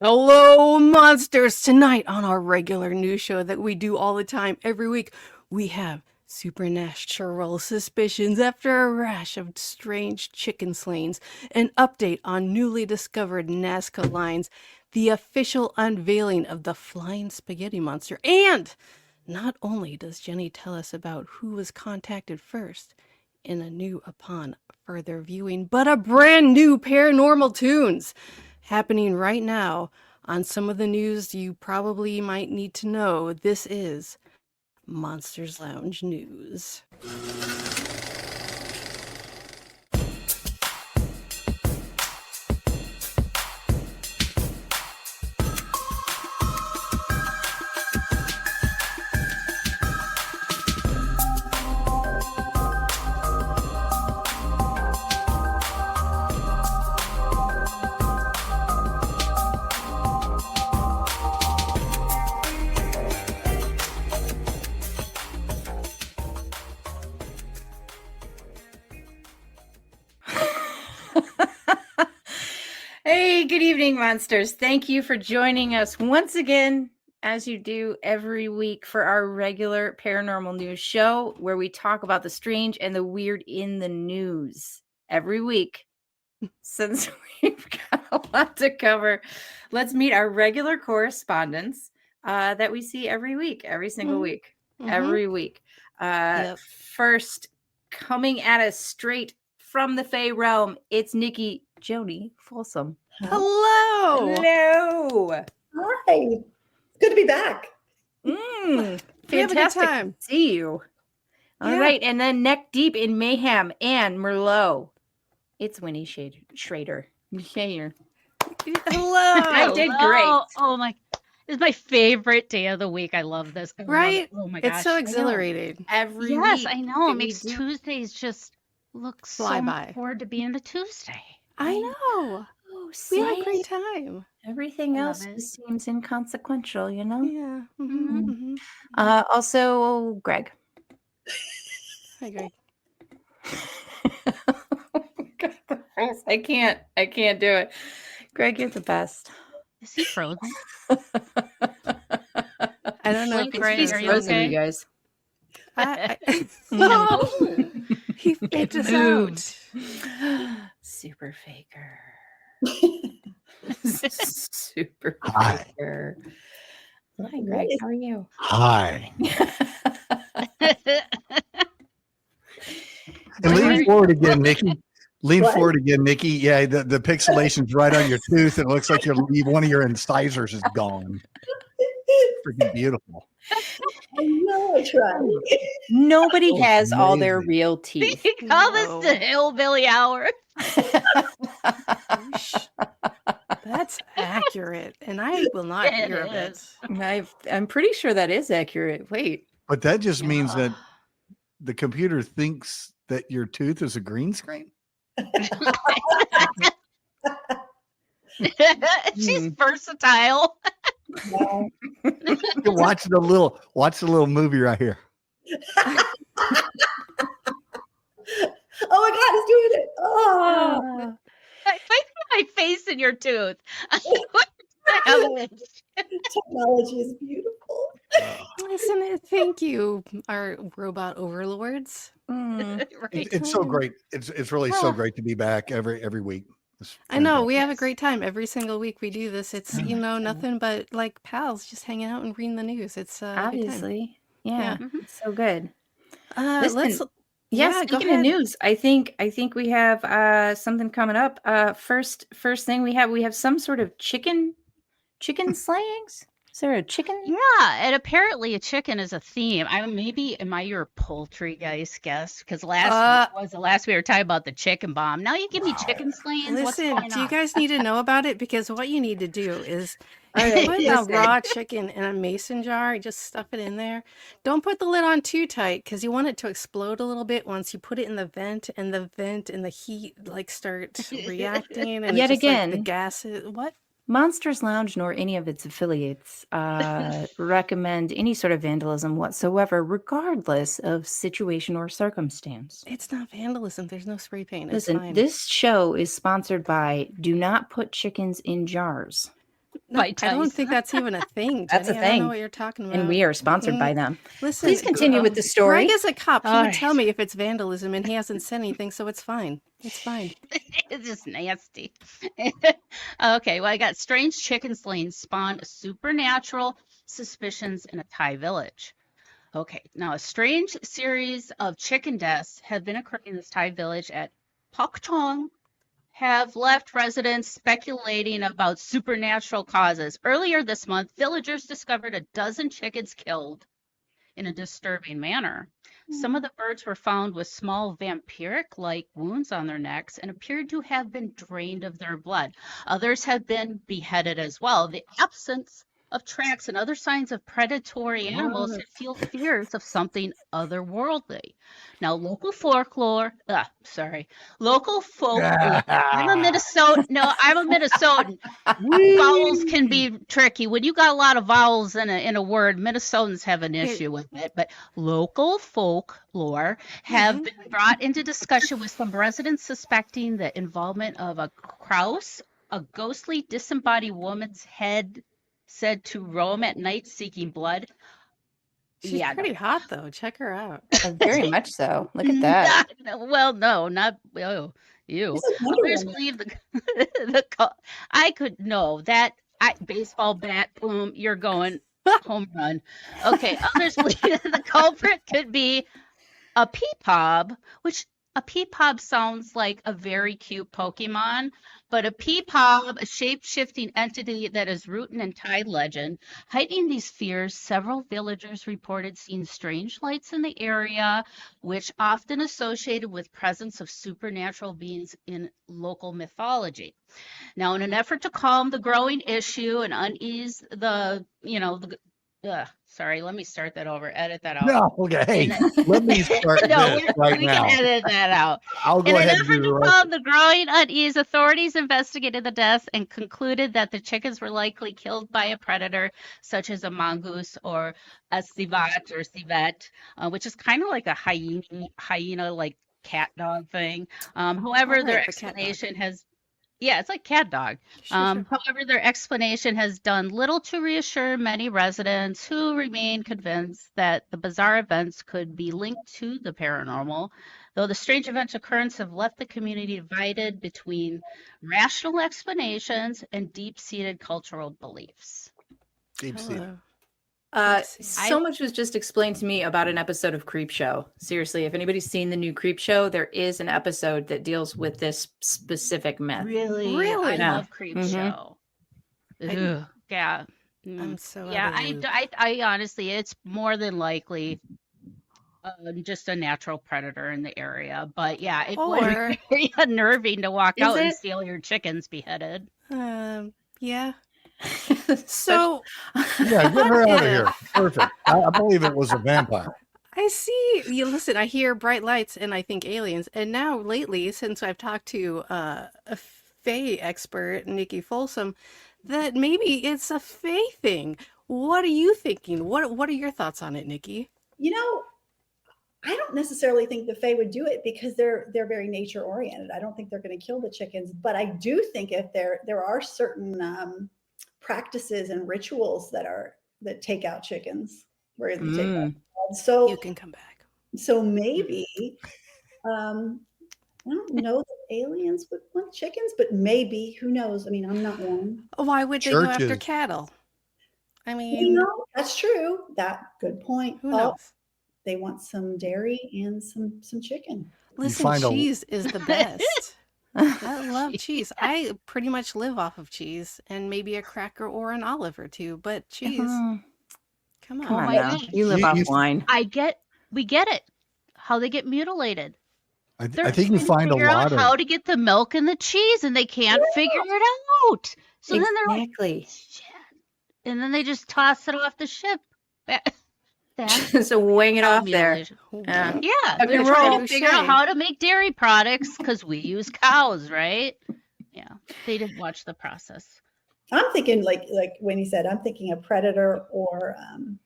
Hello, monsters! Tonight on our regular news show that we do all the time every week, we have supernatural suspicions after a rash of strange chicken slayings, an update on newly discovered Nazca lines, the official unveiling of the flying spaghetti monster, and not only does Jenny tell us about who was contacted first in a new upon further viewing, but a brand new paranormal tunes happening right now on some of the news you probably might need to know. This is Monsters Lounge News. Hey, good evening, monsters. Thank you for joining us once again, as you do every week, for our regular paranormal news show where we talk about the strange and the weird in the news every week. Since we've got a lot to cover, let's meet our regular correspondents that we see every week, every single week, every week. First, coming at us straight from the Fey realm, it's Nikki Joni Folsom. Hello! Hello! Hi. It's good to be back. Fantastic time. to see you. All right, and then neck deep in mayhem and Merlot. It's Winnie Schrader. Hello! I did great. Oh my! This is my favorite day of the week. I love this. I love Right? it. Oh my gosh! It's so exhilarating. Every Yes, week I know. that It we makes do- Tuesdays just look Fly so by. much forward to being a Tuesday. I know. Oh, We had a see? great time. Everything I else love it. just seems inconsequential, you know? Yeah. Mhm. Also, Greg. Hi, Greg. I can't do it. Greg, you're the best. Is he frozen? I don't know Blink, if Greg, he's are you frozen, okay? you guys. Oh, he faked us out. Super faker. Super Hi. faker. Hi, Greg. How are you? Hi. And Where are lean you? forward again, Nikki. Lean What? forward again, Nikki. Yeah, the pixelation's right on your tooth. It looks like one of your incisors is gone. Freaking beautiful. I know, I tried. Nobody Oh, has all their amazing. real teeth. You call No. this the hillbilly hour? That's accurate, and I will not It hear of it. is. I'm pretty sure that is accurate. Wait. But that just means that the computer thinks that your tooth is a green screen. She's versatile. No. Watch the little movie right here. Oh my God, it's doing it. Oh. If I put my face in your tooth, I would. Technology is beautiful. Isn't it? Thank you, our robot overlords. Mm. Right. It's so great. It's really so great to be back every week. It's I know we fantastic. have a great time every single week we do this. It's nothing but like pals just hanging out and reading the news. It's a good time. Obviously. Yeah. Mhm. It's so good. Let's Listen, yeah, Yeah, go speaking of ahead. news, I think we have something coming up. First thing we have some sort of chicken slayings. Is there a chicken? Yeah, and apparently a chicken is a theme. Am I your poultry guy's guess? Because last week was the last we were talking about the chicken bomb. Now you give me chicken slayings. What's Listen, going do you on? guys need to know about it? Because what you need to do is All right, put a listen. raw chicken in a mason jar, just stuff it in there. Don't put the lid on too tight because you want it to explode a little bit once you put it in the vent and the heat like start reacting and Yet it's just, like, again. the gases. What? Monsters Lounge nor any of its affiliates recommend any sort of vandalism whatsoever, regardless of situation or circumstance. It's not vandalism. There's no spray paint. It's Listen, fine. this show is sponsored by Do Not Put Chickens in Jars. No, by I don't Tyson. think that's even a thing, Jenny. That's a I don't thing. know what you're talking about. And we are sponsored by them. Listen, Please continue with the story. Greg is a cop. He All would right. tell me if it's vandalism, and he hasn't said anything, so it's fine. It's fine. It's just nasty. Okay, well, I got strange chicken slaying spawned supernatural suspicions in a Thai village. Okay, now a strange series of chicken deaths have been occurring in this Thai village at Pak Chong, have left residents speculating about supernatural causes. Earlier this month, villagers discovered a dozen chickens killed in a disturbing manner. Some of the birds were found with small vampiric-like wounds on their necks and appeared to have been drained of their blood. Others have been beheaded as well. The absence of tracks and other signs of predatory animals had fueled fears of something otherworldly. Now, local folk. I'm a Minnesotan. No, I'm a Minnesotan. Vowels can be tricky. When you got a lot of vowels in a word, Minnesotans have an issue with it. But local folklore have been brought into discussion with some residents suspecting the involvement of a crouse, a ghostly disembodied woman's head said to roam at night seeking blood. She's pretty hot, though. Check her out. Very much so. Look at that. Well, no, not you. Others believe I could know that baseball bat, boom, you're going home run. Okay, others believe the culprit could be a peepob, which a peepob sounds like a very cute Pokemon, but a peepob, a shape-shifting entity that is rooted in Thai legend. Hiding these fears, several villagers reported seeing strange lights in the area, which often associated with presence of supernatural beings in local mythology. Now, in an effort to calm the growing issue and unease sorry, let me start that over. Edit that out. No, okay. Hey, let me start this right we now. can edit that out. I'll go In an ahead and effort do the to rest. calm the growing unease, authorities investigated the deaths and concluded that the chickens were likely killed by a predator, such as a mongoose or a civet, which is kind of like a hyena like cat dog thing. However, right, their the cat dog. explanation has. Yeah, it's like cat dog. Sure. However, their explanation has done little to reassure many residents who remain convinced that the bizarre events could be linked to the paranormal, though the strange events occurrence have left the community divided between rational explanations and deep-seated cultural beliefs. Deep-seated. Hello. So much was just explained to me about an episode of Creepshow. Seriously, if anybody's seen the new Creepshow, there is an episode that deals with this specific myth. Really? I Yeah. love Creepshow. Ugh, yeah. I'm so Yeah, out of the loop. I honestly, it's more than likely just a natural predator in the area. But yeah, it would Or- be very unnerving to walk Is out and it? see all your chickens beheaded. Yeah. So Yeah, get her out of here. Perfect. I believe it was a vampire. I see. You listen. I hear bright lights, and I think aliens. And now, lately, since I've talked to a Fae expert, Nikki Folsom, that maybe it's a Fae thing. What are you thinking? What are your thoughts on it, Nikki? You know, I don't necessarily think the Fae would do it because they're very nature oriented. I don't think they're going to kill the chickens, but I do think if there are certain practices and rituals that take out chickens, where they take out blood. So You can come back. so maybe I don't know that aliens would want chickens, but maybe, who knows? I mean, I'm not one. Why would they go after Churches. cattle? I You mean, know, that's true. Good point. who knows? They want some dairy and some chicken. Listen, find a- cheese is the best. I love cheese. I pretty much live off of cheese and maybe a cracker or an olive or two, but cheese. Come Come on. on my now. God. You live You- off you- wine. We get it. How they get mutilated. I They're think you trying to find a figure out lot of. how to get the milk and the cheese, and they can't figure it out. So then they're like, Exactly. shit. And then they just toss it off the ship. That's So weighing it off there. mutilation. Yeah. Yeah, Rock they're and trying roll. to figure out how to make dairy products because we use cows, right? Yeah, they didn't watch the process. I'm thinking like when he said, I'm thinking a predator or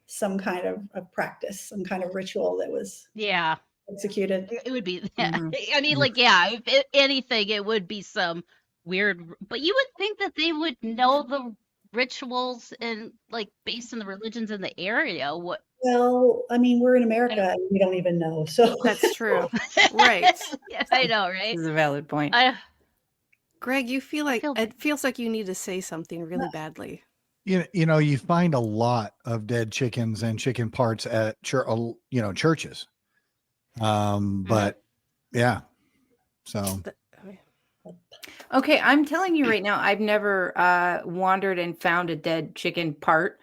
some kind of practice, some kind of ritual that was Yeah, executed. it would be. Mhm. I mean, like, yeah, if anything, it would be some weird. But you would think that they would know the rituals and like based on the religions in the area? What? Well, I mean, we're in America and we don't even know. So That's true. Right. Yeah, I know, right? This is a valid point. I Greg, you feel like feel it feels like you need to say something really badly. You find a lot of dead chickens and chicken parts at churches. But yeah, so Okay, I'm telling you right now, I've never wandered and found a dead chicken part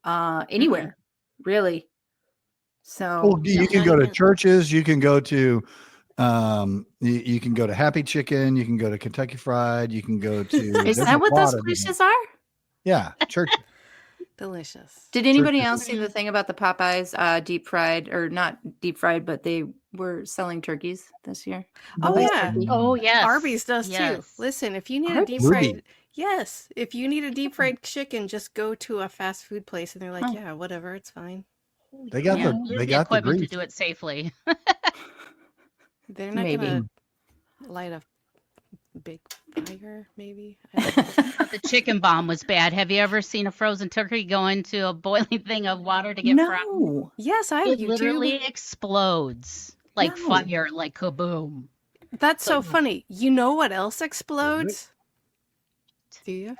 anywhere, really. So you can go to churches. You can go to you can go to Happy Chicken. You can go to Kentucky Fried. You can go to. is there's that a what lot those of different- places are? Yeah, church. Delicious. Did anybody Churches. else see the thing about the Popeyes deep fried, or not deep fried, but they were selling turkeys this year? Oh Popeyes yeah. turkey. Oh yes. Arby's does too. Yes. Listen, if you need a deep Arby's? fried, yes, if you need a deep fried chicken, just go to a fast food place, and they're like, Huh. yeah, whatever, it's fine. They got Yeah, the use they the got the equipment to grease. do it safely. They're not Maybe. gonna light a big fire, maybe. I don't know. But the chicken bomb was bad. Have you ever seen a frozen turkey go into a boiling thing of water to get fried? No. Yes, I have It YouTube. literally explodes like No. fire, like kaboom. That's so So- funny. You know what else explodes? Do you?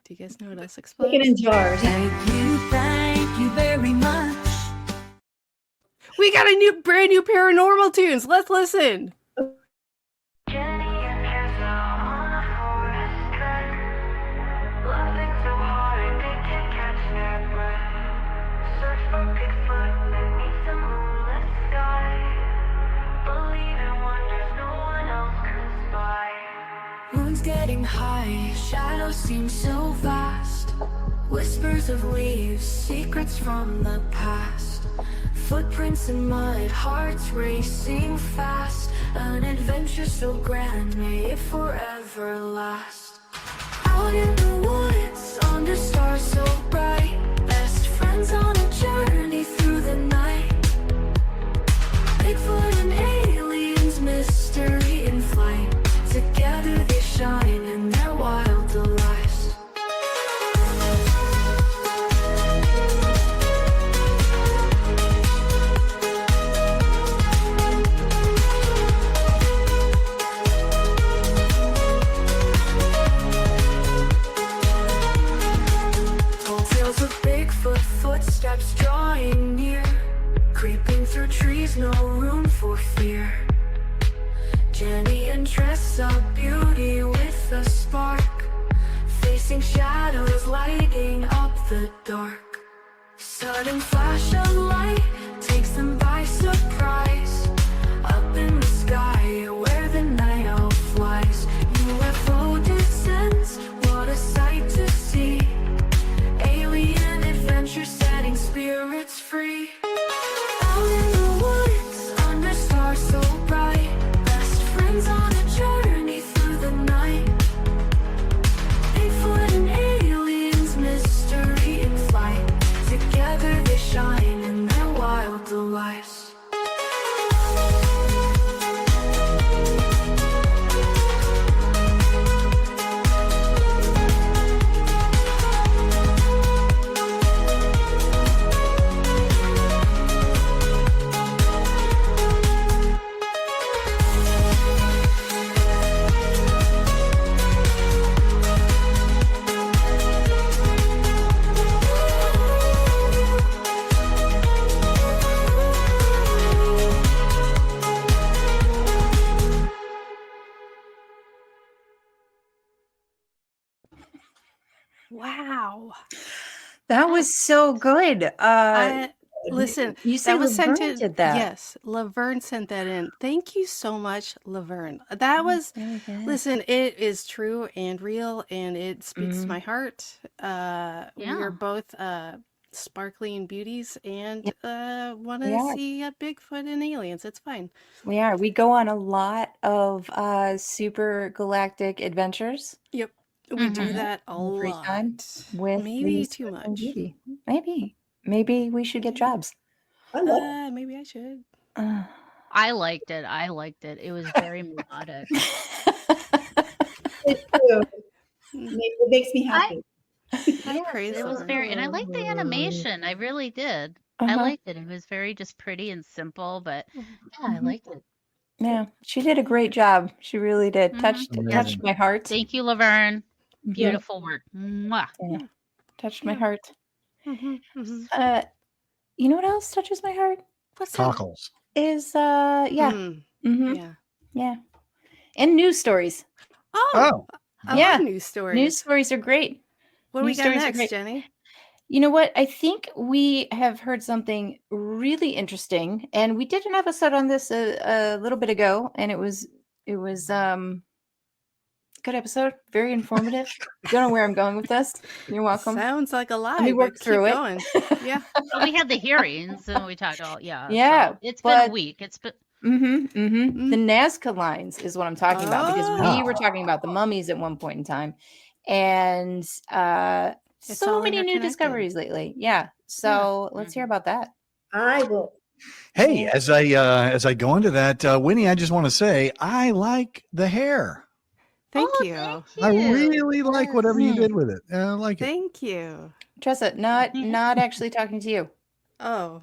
Do you guys know what else explodes? chicken in jars. Thank you very much. We got a brand new paranormal tunes. Let's listen. Jenny and Jessa on a forest trek, laughing so hard they can't catch their breath. Search for Bigfoot beneath the moonlit sky, believe in wonders no one else can spy. Moon's getting high, shadows seem so vast. Whispers of leaves, secrets from the past. Footprints in mud, hearts racing fast. An adventure so grand, may it forever last. Out in the woods, under stars so bright. Best friends on a journey through the night. Bigfoot and aliens, mystery in flight. Together they shine in their wild delights. Tall tales of Bigfoot, footsteps drawing near. Creeping through trees, no room for fear. Jenny and Tressa, beauty with a spark. Facing shadows, lighting up the dark. Sudden flash of light takes them by surprise. Up in the sky, where the night owl flies. UFO descends, what a sight to see. Alien adventure setting spirits free. Out in the woods, under stars so bright. Best friends on a journey through the night. Bigfoot and aliens, mystery in flight. Together they shine in their wild delights. Wow. That was so good. Listen, you said that was Laverne sent in. did that. Yes, Laverne sent that in. Thank you so much, Laverne. That was. Very good. Listen, it is true and real, and it speaks to Mhm. my heart. Yeah. We're both sparkling beauties, and want We to are. see a Bigfoot and aliens. It's fine. We are. We go on a lot of super galactic adventures Yep, we do Mhm. that a in the free time lot. with Maybe the too Sparkling much. Beauty. Maybe we should get jobs. I love it. Maybe I should. I liked it. I liked it. It was very melodic. It too. It makes me happy. Praise It the was Lord. very, and I liked the animation. I really did. I Uh-huh. liked it. It was very just pretty and simple, but yeah, I liked it. Yeah, she did a great job. She really did. Mhm. Touched Amazing. my heart. Thank you, Laverne. Mhm. Beautiful work. Mwah. Yeah. Touched my Yeah. heart. Mhm. You know what else touches my heart? What's that? Cockles. Is Mm, yeah. yeah. And news stories. Oh, I Yeah. love news stories. News stories are great. What do we news got stories are next, great. Jenny? You know what? I think we have heard something really interesting, and we did an episode on this a little bit ago, and it was good episode, very informative. Don't know where I'm going with this. You're welcome. Sounds like a lie. Let me work but through keep it. going. Yeah. Well, we had the hearings and we talked all, yeah. Yeah, So it's been a but- week. It's been, The Nazca lines is what I'm talking about, because we were Oh. talking about the mummies at one point in time, and It's so all many new interconnected. discoveries lately. Yeah, so let's hear about that. I will. Hey, Yeah. as I go into that, Winnie, I just want to say I like the hair. Thank Oh, you. thank I you. really like whatever you did with it. I like it. Thank you. Tressa, not actually talking to you. Oh.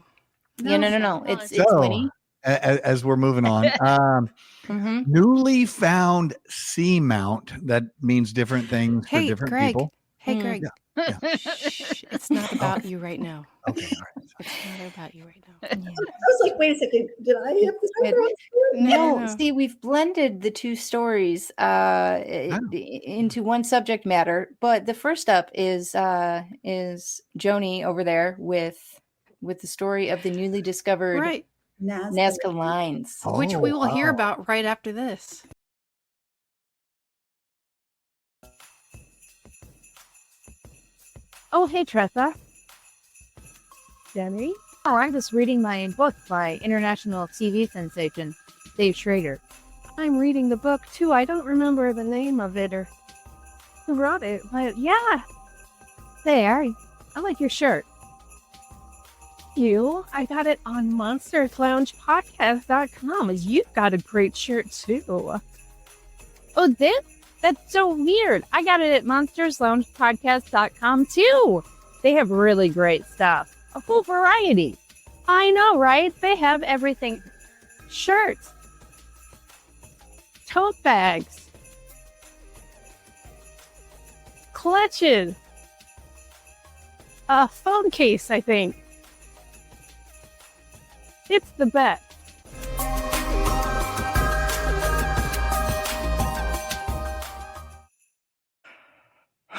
Yeah, no. No, It's So, Winnie. As we're moving on, Mm-hmm. newly found seamount, that means different things for Hey, different Greg. people. Hey, Mm. Greg. Yeah. Shh. It's not about you right now. Okay, all right. It's not about you right now. I was like, wait a second. Did I have this Good. wrong? No, see, we've blended the two stories into one subject matter, but the first up is Joni over there with the story of the newly discovered Right. Nazca lines. Which we will hear wow. about right after this. Oh, hey, Tressa. Jenny? Oh, I'm just reading my book by international TV sensation, Dave Schrader. I'm reading the book, too. I don't remember the name of it or who wrote it, but yeah. There. I like your shirt. You? I got it on monstersloungepodcast.com. You've got a great shirt, too. Oh, this? That's so weird. I got it at monstersloungepodcast.com too. They have really great stuff. A full variety. I know, right? They have everything. Shirts. Tote bags. Clutches. A phone case, I think. It's the best.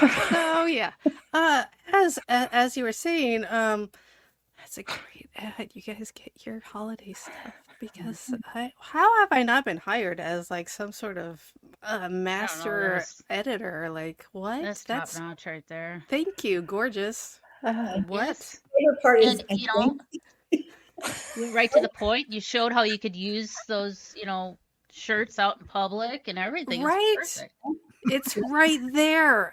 Oh yeah. As you were saying, that's a great ad. You guys get your holiday stuff because how have I not been hired as like some sort of master that's- editor? Like what? That's top notch right there. Thank you, gorgeous. What? Yes. Favorite part is, And, I you know, think, right to the point. You showed how you could use those, shirts out in public and everything. It's Right. perfect. It's right there.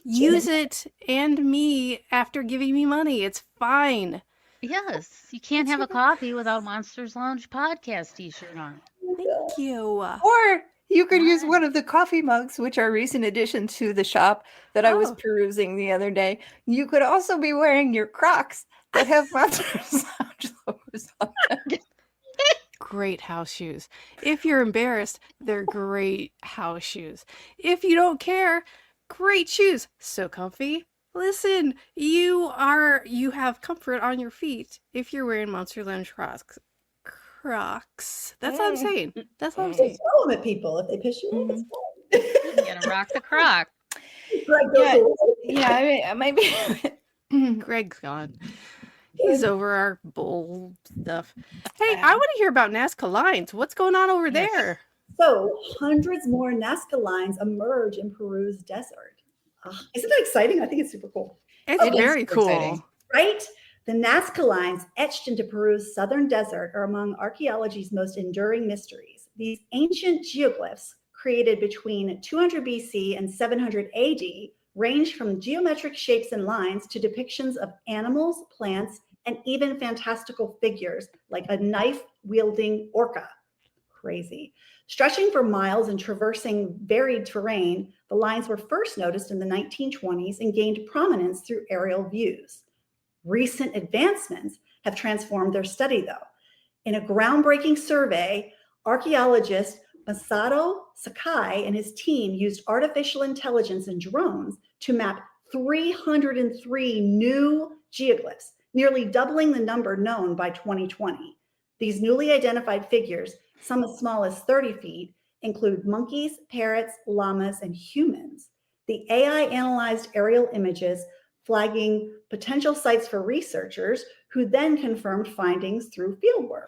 Use it and me after giving me money. It's fine. Yes. You can't have a coffee without Monsters Lounge podcast t-shirt on. Thank you. Or you could use one of the coffee mugs, which are recent addition to the shop that I was Oh. perusing the other day. You could also be wearing your Crocs that have Monsters Lounge logos on them. Great house shoes. If you're embarrassed, they're great house shoes. If you don't care, great shoes. So comfy. Listen, you have comfort on your feet if you're wearing Monster Lounge Crocs. That's what I'm saying. That's what I'm saying. just throw them at people if they piss you off. It's You gotta rock the croc. fine. Greg goes Yeah. away. Yeah, I might be. Greg's gone. He's over our bowl stuff. Hey, I want to hear about Nazca lines. What's going on over Yes. there? So hundreds more Nazca lines emerge in Peru's desert. Isn't that exciting? I think it's super cool. It's It is very super cool. exciting. Right? The Nazca lines etched into Peru's southern desert are among archaeology's most enduring mysteries. These ancient geoglyphs, created between 200 BC and 700 AD, range from geometric shapes and lines to depictions of animals, plants, and even fantastical figures like a knife-wielding orca. crazy. Stretching for miles and traversing varied terrain, the lines were first noticed in the 1920s and gained prominence through aerial views. Recent advancements have transformed their study, though. In a groundbreaking survey, archaeologist Masato Sakai and his team used artificial intelligence and drones to map 303 new geoglyphs, nearly doubling the number known by 2020. These newly identified figures, some as small as 30 feet, include monkeys, parrots, llamas, and humans. The AI analyzed aerial images, flagging potential sites for researchers who then confirmed findings through fieldwork.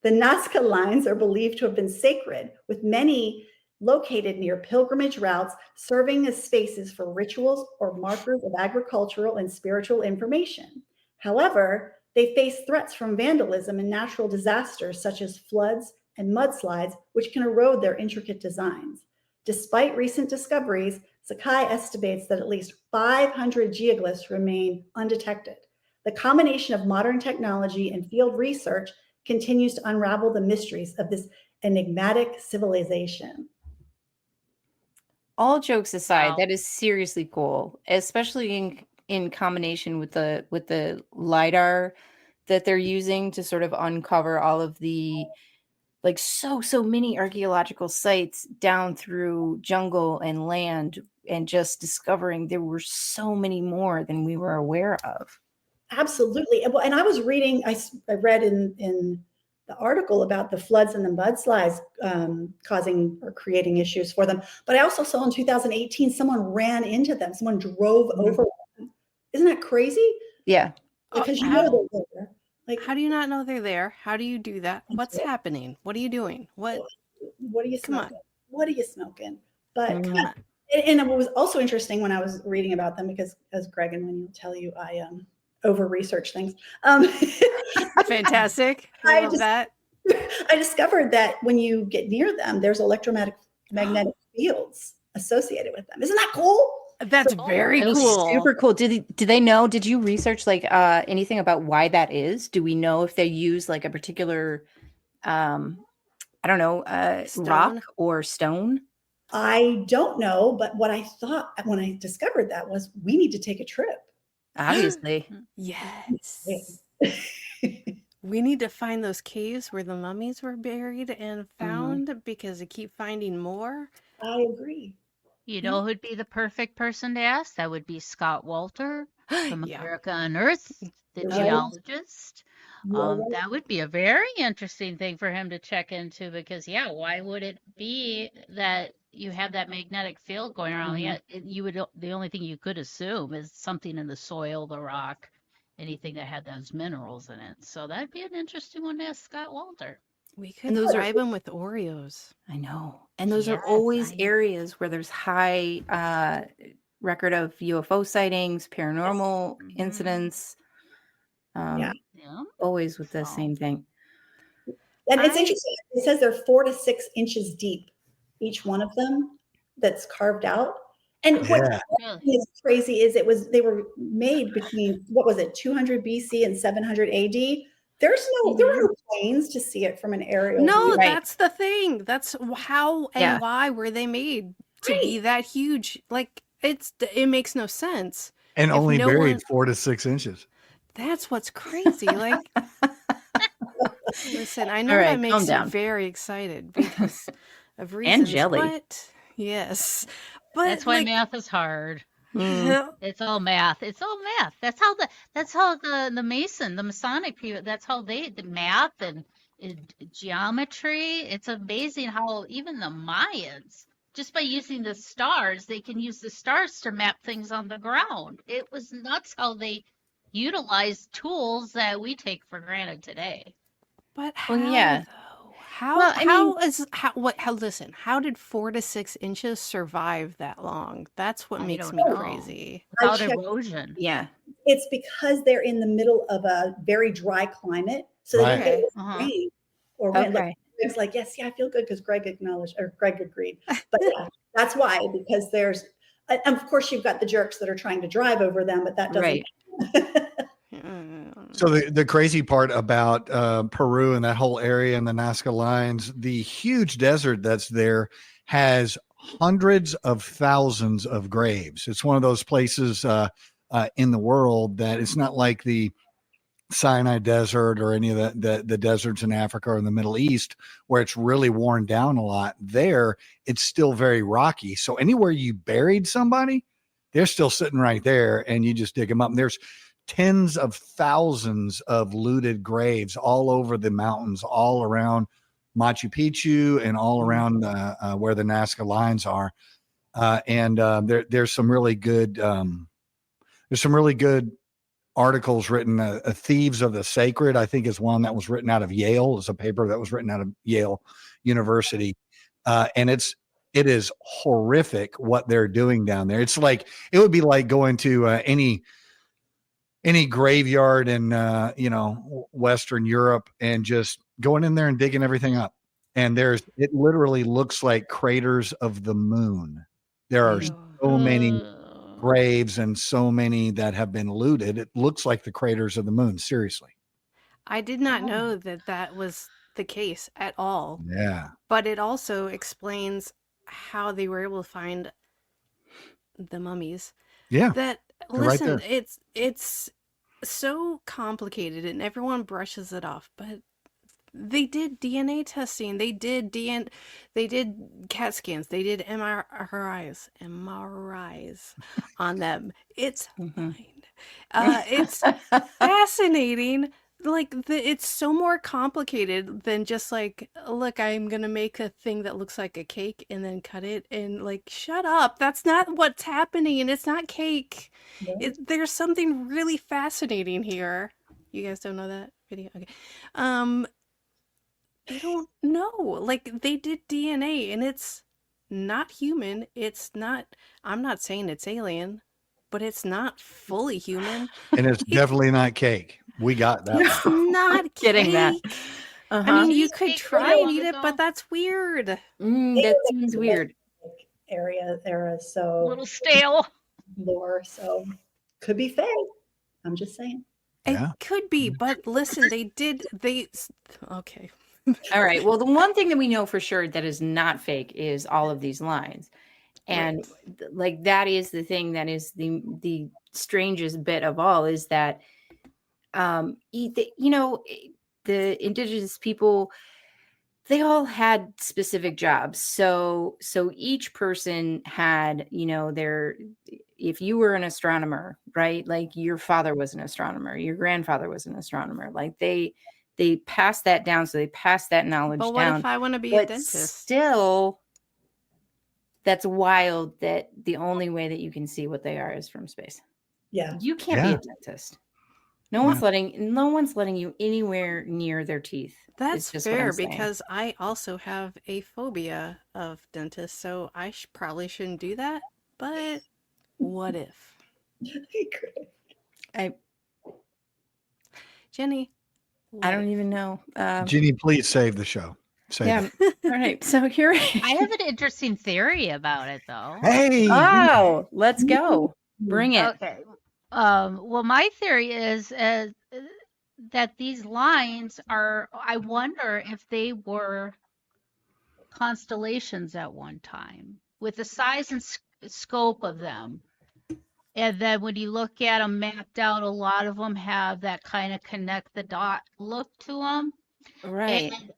The Nazca lines are believed to have been sacred, with many located near pilgrimage routes, serving as spaces for rituals or markers of agricultural and spiritual information. However, they face threats from vandalism and natural disasters such as floods and mudslides, which can erode their intricate designs. Despite recent discoveries, Sakai estimates that at least 500 geoglyphs remain undetected. The combination of modern technology and field research continues to unravel the mysteries of this enigmatic civilization. All jokes aside, Wow. that is seriously cool, especially in combination with the LiDAR that they're using to sort of uncover all of the like so many archaeological sites down through jungle and land, and just discovering there were so many more than we were aware of. Absolutely. And I was reading, I read in the article about the floods and the mudslides causing or creating issues for them. But I also saw in 2018, someone ran into them. Someone drove over them. Isn't that crazy? Yeah. Because you how- know they're there. Like, How do you not know they're there? How do you do that? What's happening? What are you doing? What? what are you Come on. smoking? What are you smoking? But Mhm. Come on. and it was also interesting when I was reading about them, because as Greg and Wendy will tell you, I over research things. Fantastic. I I love just- that. I discovered that when you get near them, there's magnetic fields associated with them. Isn't that cool? That's very That was cool. super cool. Did they know? Did you research like anything about why that is? Do we know if they use like a particular I don't know, Stone? rock or stone? I don't know, but what I thought when I discovered that was we need to take a trip. Obviously. Yes. We need to find those caves where the mummies were buried and found, because I keep finding more. I agree. You know who'd be the perfect person to ask? That would be Scott Walter from Yeah. America Unearthed, the Right. geologist. You're right. That would be a very interesting thing for him to check into, because yeah, why would it be that you have that magnetic field going around? Yeah, the only thing you could assume is something in the soil, the rock, anything that had those minerals in it. So that'd be an interesting one to ask Scott Walter. We could And those are- bribe them with Oreos. I know. And those are Yes, always I know. areas where there's high record of UFO sightings, paranormal Mhm. incidents. Yeah. Yeah. Always with the So- same thing. And it's I- interesting. It says they're 4 to 6 inches deep, each one of them that's carved out. And what Yeah. Really. is crazy is they were made between, what was it, 200 BC and 700 AD. There were no planes to see it from an aerial No, view. Right. that's the thing. That's how and Yeah. why were they made to be that huge? Like it makes no sense. And If only no buried one- 4 to 6 inches. That's what's crazy. Like, listen, I know All right, that makes calm you down. very excited because of reasons. And jelly. But yes, but That's why like, math is hard. Mm. It's all math. It's all math. That's how the Masonic people, that's how the math and geometry. It's amazing how even the Mayans, just by using the stars, they can use the stars to map things on the ground. It was nuts how they utilized tools that we take for granted today. But how? Well, yeah. Though? How? Well, I Listen. How did 4 to 6 inches survive that long? That's what I makes don't me know. crazy. Without checked- erosion. Yeah. It's because they're in the middle of a very dry climate. So they Right. don't get Uh-huh. rain or wind. Like, Okay. Greg's like, yes, yeah, I feel good because Greg acknowledged, or Greg agreed. But yeah, that's why, because there's, and of course, you've got the jerks that are trying to drive over them, but that doesn't. Right. Mm, So the crazy part about Peru and that whole area and the Nazca lines, the huge desert that's there has hundreds of thousands of graves. It's one of those places in the world that it's not like the Sinai Desert or any of the deserts in Africa or in the Middle East where it's really worn down a lot. There, it's still very rocky. So anywhere you buried somebody, they're still sitting right there, and you just dig them up. And there's tens of thousands of looted graves all over the mountains, all around Machu Picchu and all around where the Nazca lines are. There's some really good articles written. Thieves of the Sacred, I think, is one that was written out of Yale. It's a paper that was written out of Yale University, and it is horrific what they're doing down there. It's like it would be like going to any graveyard in Western Europe and just going in there and digging everything up. And it literally looks like craters of the moon. There are so many graves and so many that have been looted. It looks like the craters of the moon. Seriously. I did not know that was the case at all. Yeah. But it also explains how they were able to find the mummies. Yeah. That they're right listen, there. it's so complicated and everyone brushes it off, but they did DNA testing. They did CAT scans. They did MRIs on them. It's fine. It's fascinating. Like it's so more complicated than just like, look, I'm gonna make a thing that looks like a cake and then cut it and like, shut up. That's not what's happening. It's not cake. No. There's something really fascinating here. You guys don't know that video? Okay. They don't know. Like they did DNA and it's not human. It's not, I'm not saying it's alien, but it's not fully human. And it's definitely not cake. We got that. It's not Getting that. cake. Uh-huh. I mean, you could Cake try really and eat long it, ago. but that's weird. That seems weird. Era, A so little stale. lore, so could be fake. I'm just saying. Yeah. It could be, but listen, okay. All right. Well, the one thing that we know for sure that is not fake is all of these lines. And like that is the thing that is the strangest bit of all is that the indigenous people, they all had specific jobs. So each person had, if you were an astronomer, right? Like your father was an astronomer, your grandfather was an astronomer. Like they passed that down. So they passed that knowledge But what down. if I want to be a But dentist? still, that's wild that the only way that you can see what they are is from space. Yeah. You can't be a dentist. No one's letting you anywhere near their teeth. That's is just what fair I'm saying. because I also have a phobia of dentists, so I probably shouldn't do that. But what if? Jenny, I don't even know. Jeannie, please save the show. Save it. All right. So here I have an interesting theory about it, though. Hey. Oh, let's go. Bring it. Okay. Well, my theory is that these lines are, I wonder if they were constellations at one time with the size and scope of them. And then when you look at them mapped out, a lot of them have that kind of connect the dot look to them. Right. And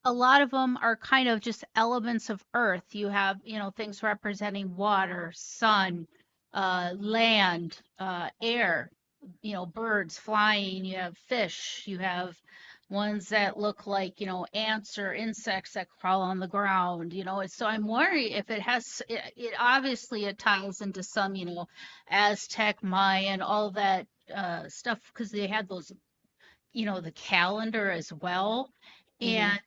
a lot of them are kind of just elements of Earth. You have, things representing water, sun, land, air, birds flying. You have fish. You have ones that look like, ants or insects that crawl on the ground, So I'm worried if it has, it obviously it ties into some, Aztec, Mayan, all that stuff, because they had those, the calendar as well. And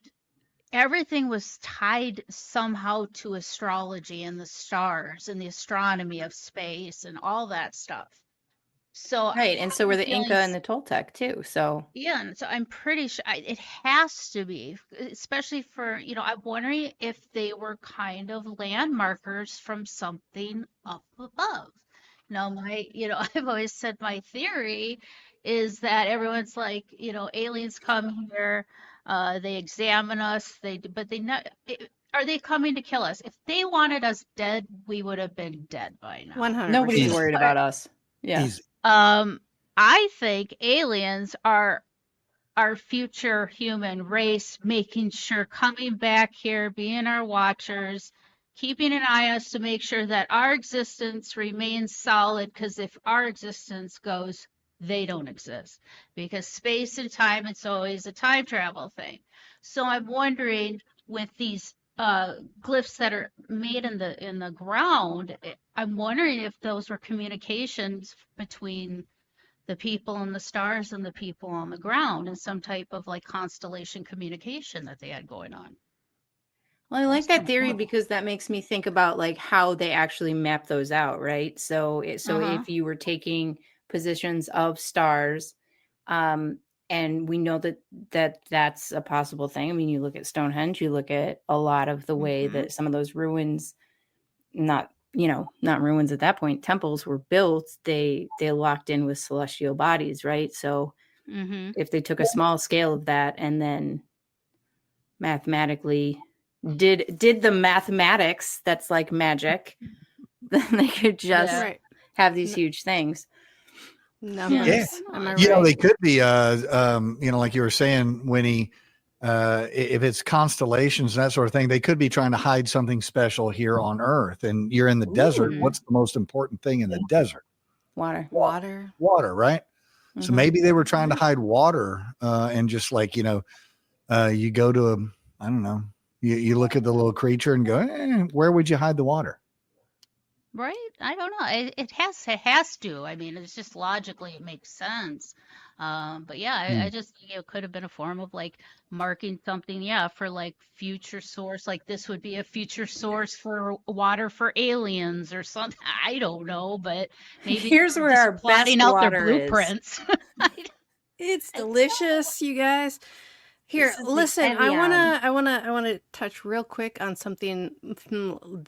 everything was tied somehow to astrology and the stars and the astronomy of space and all that stuff. So Right. And so were the Inca and the Toltec too. So yeah, and so I'm pretty sure it has to be, especially for, I'm wondering if they were kind of landmarkers from something up above. No, I've always said my theory is that everyone's like, aliens come here, they examine us, but they not, are they coming to kill us? If they wanted us dead, we would have been dead by now. 100%. Nobody's Easy. worried about us. Yeah. Easy. I think aliens are our future human race, making sure coming back here, being our watchers, keeping an eye on us to make sure that our existence remains solid. Because if our existence goes, they don't exist. Because space and time, it's always a time travel thing. So I'm wondering, with these glyphs that are made in the ground, I'm wondering if those were communications between the people in the stars and the people on the ground, and some type of like constellation communication that they had going on. Well, I like That's that kinda theory cool. because that makes me think about like how they actually map those out, right? So Uh-huh. if you were taking positions of stars, and we know that's a possible thing. I mean, you look at Stonehenge, you look at a lot of the way Mhm. that some of those ruins, not ruins at that point, temples were built, they locked in with celestial bodies, right? So Mm-hmm. if they took a small scale of that and then mathematically did the mathematics that's like magic, then they could just Yeah. Right. have these N- huge things. Numbers. Am I You know, right? they could be, like you were saying, Winnie, if it's constellations and that sort of thing, they could be trying to hide something special here on Earth. And you're in the desert. Ooh. What's the most important thing in the desert? Water. Water. Water, right? So Mhm. maybe they were trying to hide water, and just like, you go to I don't know, you look at the little creature and go, where would you hide the water? Right? I don't know. It has to. I mean, it's just logically it makes sense. But yeah, I just think it could have been a form of like marking something, yeah, for like future source. Like this would be a future source for water for aliens or something. I don't know, but maybe Here's they're where just our plotting best out their water is. blueprints. It's delicious, you guys. Here, This is the listen, Evian. I wanna touch real quick on something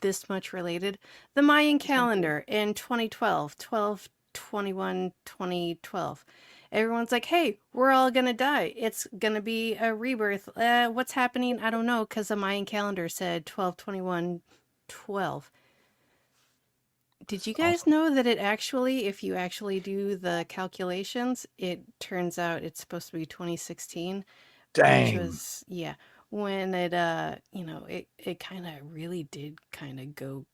this much related. The Mayan calendar in 2012, 12/21/2012. Everyone's like, "Hey, we're all gonna die. It's gonna be a rebirth." What's happening? I don't know, because the Mayan calendar said 12/21/12. Did you guys know that it actually, if you actually do the calculations, it turns out it's supposed to be 2016, which Dang. was, yeah, when it, it kind of really did kind of go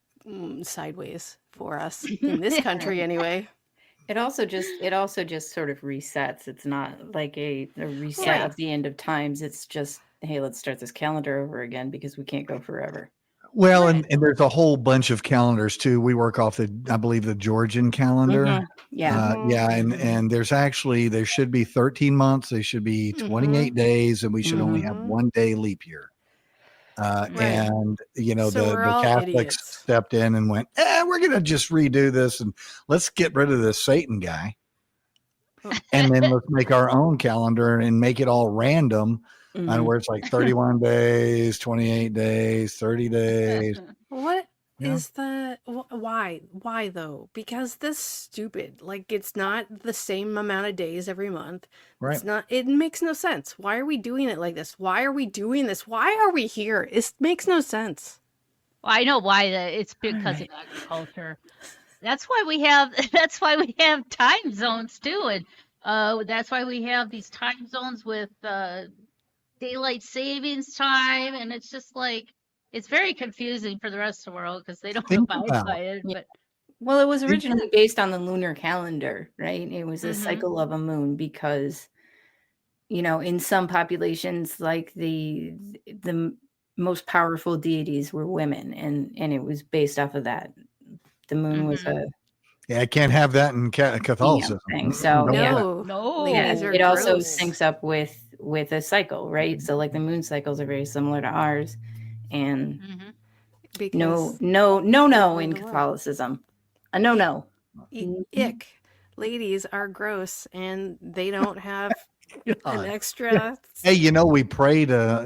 sideways for us in this country anyway. It also just sort of resets. It's not like a reset Right. of the end of times. It's just, hey, let's start this calendar over again because we can't go forever. Well, Right. and there's a whole bunch of calendars too. We work off I believe the Georgian calendar. Mhm. Yeah. Yeah, Mhm. and there should be 13 months. They should be 28 days, and we should only have Mhm. 1 day leap year. Right. And So we're the all Catholics idiots. stepped in and went, we're going to just redo this and let's get rid of this Satan guy, and then let's make our own calendar and make it all random, Mhm. where it's like 31 days, 28 days, 30 days. What Yeah. is the why? Why though? Because this stupid. Like it's not the same amount of days every month. Right. It's not. It makes no sense. Why are we doing it like this? Why are we doing this? Why are we here? It makes no sense. Well, I know why it's because of agriculture. That's why we have time zones too, and that's why we have these time zones with daylight savings time, and it's just like it's very confusing for the rest of the world because they don't Think abide about by it. Yeah. But Well, it was originally based on the lunar calendar, right? It was a Mhm. cycle of a moon because, in some populations, like the most powerful deities were women, and it was based off of that. The moon was Mhm. a Yeah, I can't have that in female Catholicism. thing. So Don't yeah, No, No. ladies are it also gross. syncs up with a cycle, right? So like the moon cycles are very similar to ours, and Mhm. Because no of in the world. Catholicism. A no. Ick. Ladies are gross, and they don't have an God. extra. Hey, we pray to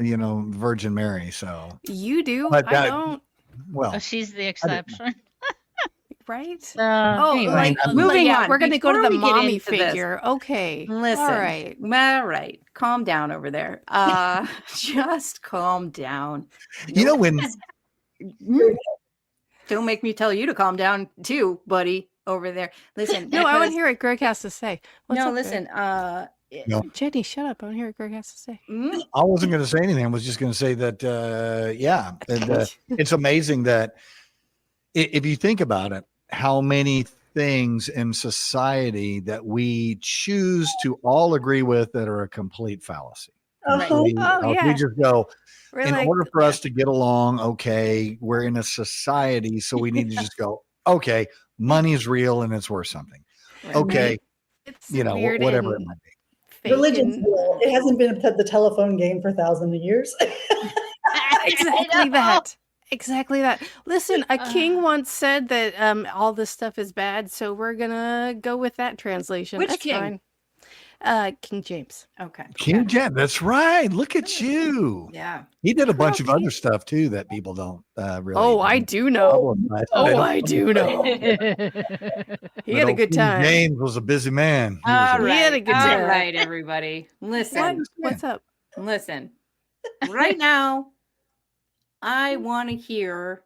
Virgin Mary, so You do. but I don't. well, She's the exception. right? Anyway, like moving yeah, on. we're gonna go to Before the we get mommy into this, figure. Okay. Listen. All right. Calm down over there. Just calm down. You know, when Don't make me tell you to calm down too, buddy, over there. Listen. No, I want to because- hear what Greg has to say. What's No, up, Greg? listen. No. Jenny, shut up. I want to hear what Greg has to say. I wasn't going to say anything. I was just going to say that, it's amazing that if you think about it, how many things in society that we choose to all agree with that are a complete fallacy. Uh-huh. We just go, We're in like, order for us to get along, okay, we're in a society, so we need to just go, okay, money's real and it's worth something. Okay, it's whatever it might be. fake Religion's and- real. It hasn't been the telephone game for thousands of years. Exactly that. Exactly that. Listen, a king once said that all this stuff is bad, so we're gonna go with that translation. Which That's king? fine. King James. Okay. King Jet, that's right. Look at you. Yeah. He did a bunch of Well, other stuff too that people don't really. Oh, I do know. publicize. Oh, They I don't do know. He had a old good King time. James was a busy man. He was All a- He had a good time. All right, everybody. Listen. What's up? Listen. Right now, I want to hear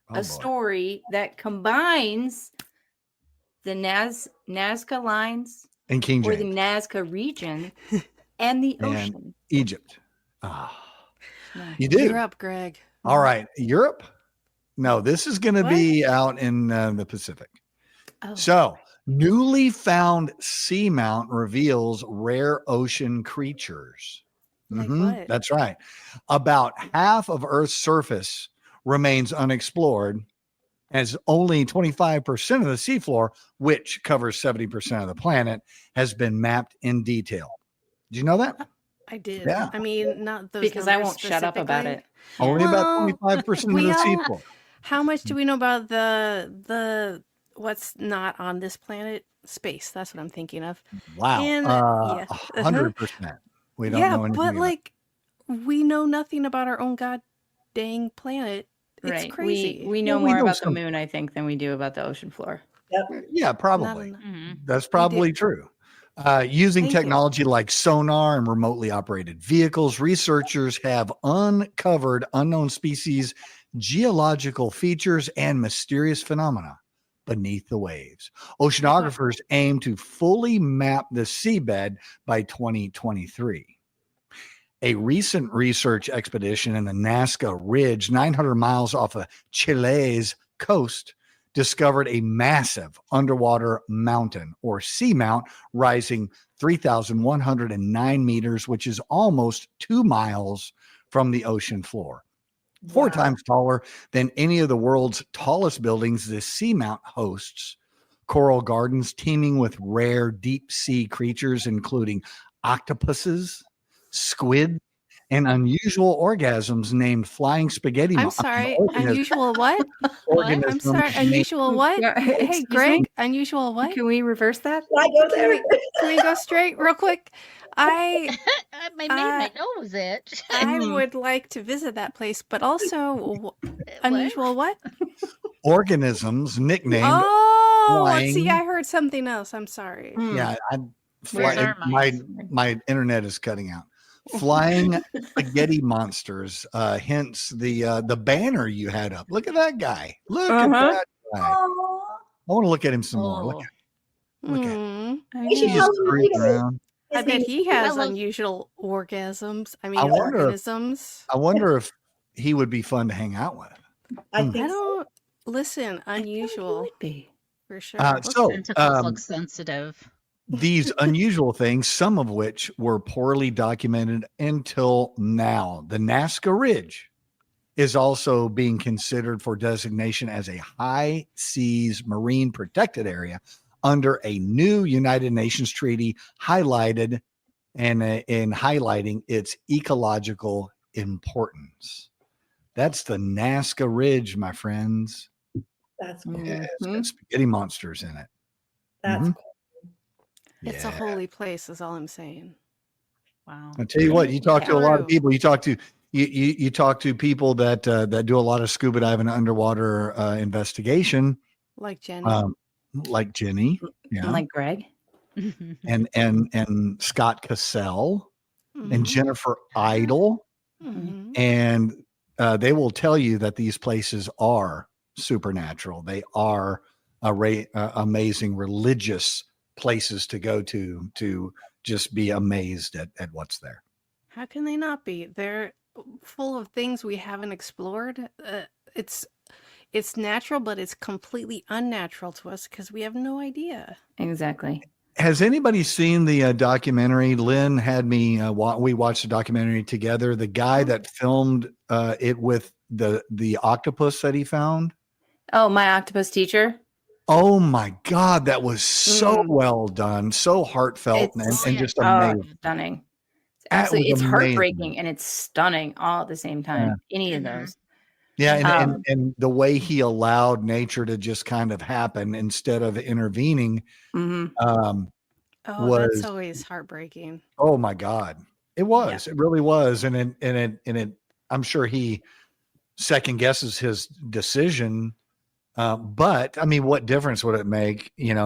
Oh, a boy. story that combines the Nazca lines And King or the James, Nazca region and the And- ocean. Egypt. Ah, Yeah. you do. You're up, Greg. All right, Europe. No, this is going to What? be out in the Pacific. Oh. So, newly found seamount reveals rare ocean creatures. Like Mhm, what? That's right. About half of Earth's surface remains unexplored, as only 25% of the seafloor, which covers 70% of the planet, has been mapped in detail. Did you know that? I did. Yeah. I mean, not those Because I numbers won't shut up about specifically. it. Only about Well, 25% of we the all- seafloor. How much do we know about the what's not on this planet? Space. That's what I'm thinking of. Wow. And, yeah. 100%. We don't yeah, know anything but about like we know nothing about our own god dang planet. It's Right. crazy. We know Well, we more know about some- the moon, I think, than we do about the ocean floor. Yeah, Not probably. enough. Mhm. That's probably true. Using Thank you. technology like sonar and remotely operated vehicles, researchers have uncovered unknown species, geological features, and mysterious phenomena beneath the waves. Oceanographers aim to fully map the seabed by 2023. A recent research expedition in the Nazca Ridge, 900 miles off of Chile's coast, discovered a massive underwater mountain or seamount rising 3,109 meters, which is almost 2 miles from the ocean floor. Four Wow. times taller than any of the world's tallest buildings, this seamount hosts coral gardens teeming with rare deep sea creatures, including octopuses, squid, and unusual organisms named flying spaghetti. I'm sorry. Unusual what? I'm organisms sorry. named- Unusual what? Yeah, Hey, excuse Greg. me? Unusual what? Can we reverse that? I go there. Can we go straight real quick? I made my Uh, nose itch. I would like to visit that place, but also unusual what? organisms nicknamed. Oh, see, flying- I heard something else. I'm sorry. Yeah, Where's our my internet is cutting out. Flying spaghetti monsters. Hence the banner you had up. Look at that guy. Look at Uh-huh. that guy. Aw. I want to look at him some more. Look Oh. at him. Look at him. Hmm. We should He's tell just him to cruising read it. around. I His bet name he is- has love- unusual orgasms. I mean, I wonder if- organisms. I wonder if he would be fun to hang out with. I Hmm. think I so. don't listen. I feel like he Unusual would be. for sure. Tentacles look sensitive. These unusual things, some of which were poorly documented until now. The Nazca Ridge is also being considered for designation as a high seas marine protected area under a new United Nations treaty highlighted and in highlighting its ecological importance. That's the Nazca Ridge, my friends. That's cool. Yeah, it's Mhm. got spaghetti monsters in it. That's Mhm. cool. It's a Yeah. holy place, is all I'm saying. Wow. I tell you what, you talk to a lot of Peru. people. You talk to people that do a lot of scuba diving and underwater investigation. Like Jenny. like Jenny, yeah, Like Greg. and Scott Cassell and Mhm. Jennifer Idle, Mhm. and they will tell you that these places are supernatural. They are amazing religious places to go to just be amazed at what's there. How can they not be? They're full of things we haven't explored. It's it's natural, but it's completely unnatural to us because we have no idea. Exactly. Has anybody seen the documentary? Lynn had me. We watched the documentary together. The guy that filmed it with the octopus that he found. Oh, My Octopus Teacher. Oh my God, that was so Mm. well done, so heartfelt, and just amazing. Stunning. That Absolutely, was it's amazing. heartbreaking and it's stunning all at the same time. Any of those. Yeah, Um, and the way he allowed nature to just kind of happen instead of intervening mhm. Oh, that's was, always heartbreaking. oh my God, it was, it really was, and it, I'm sure he second guesses his decision, but I mean, what difference would it make? In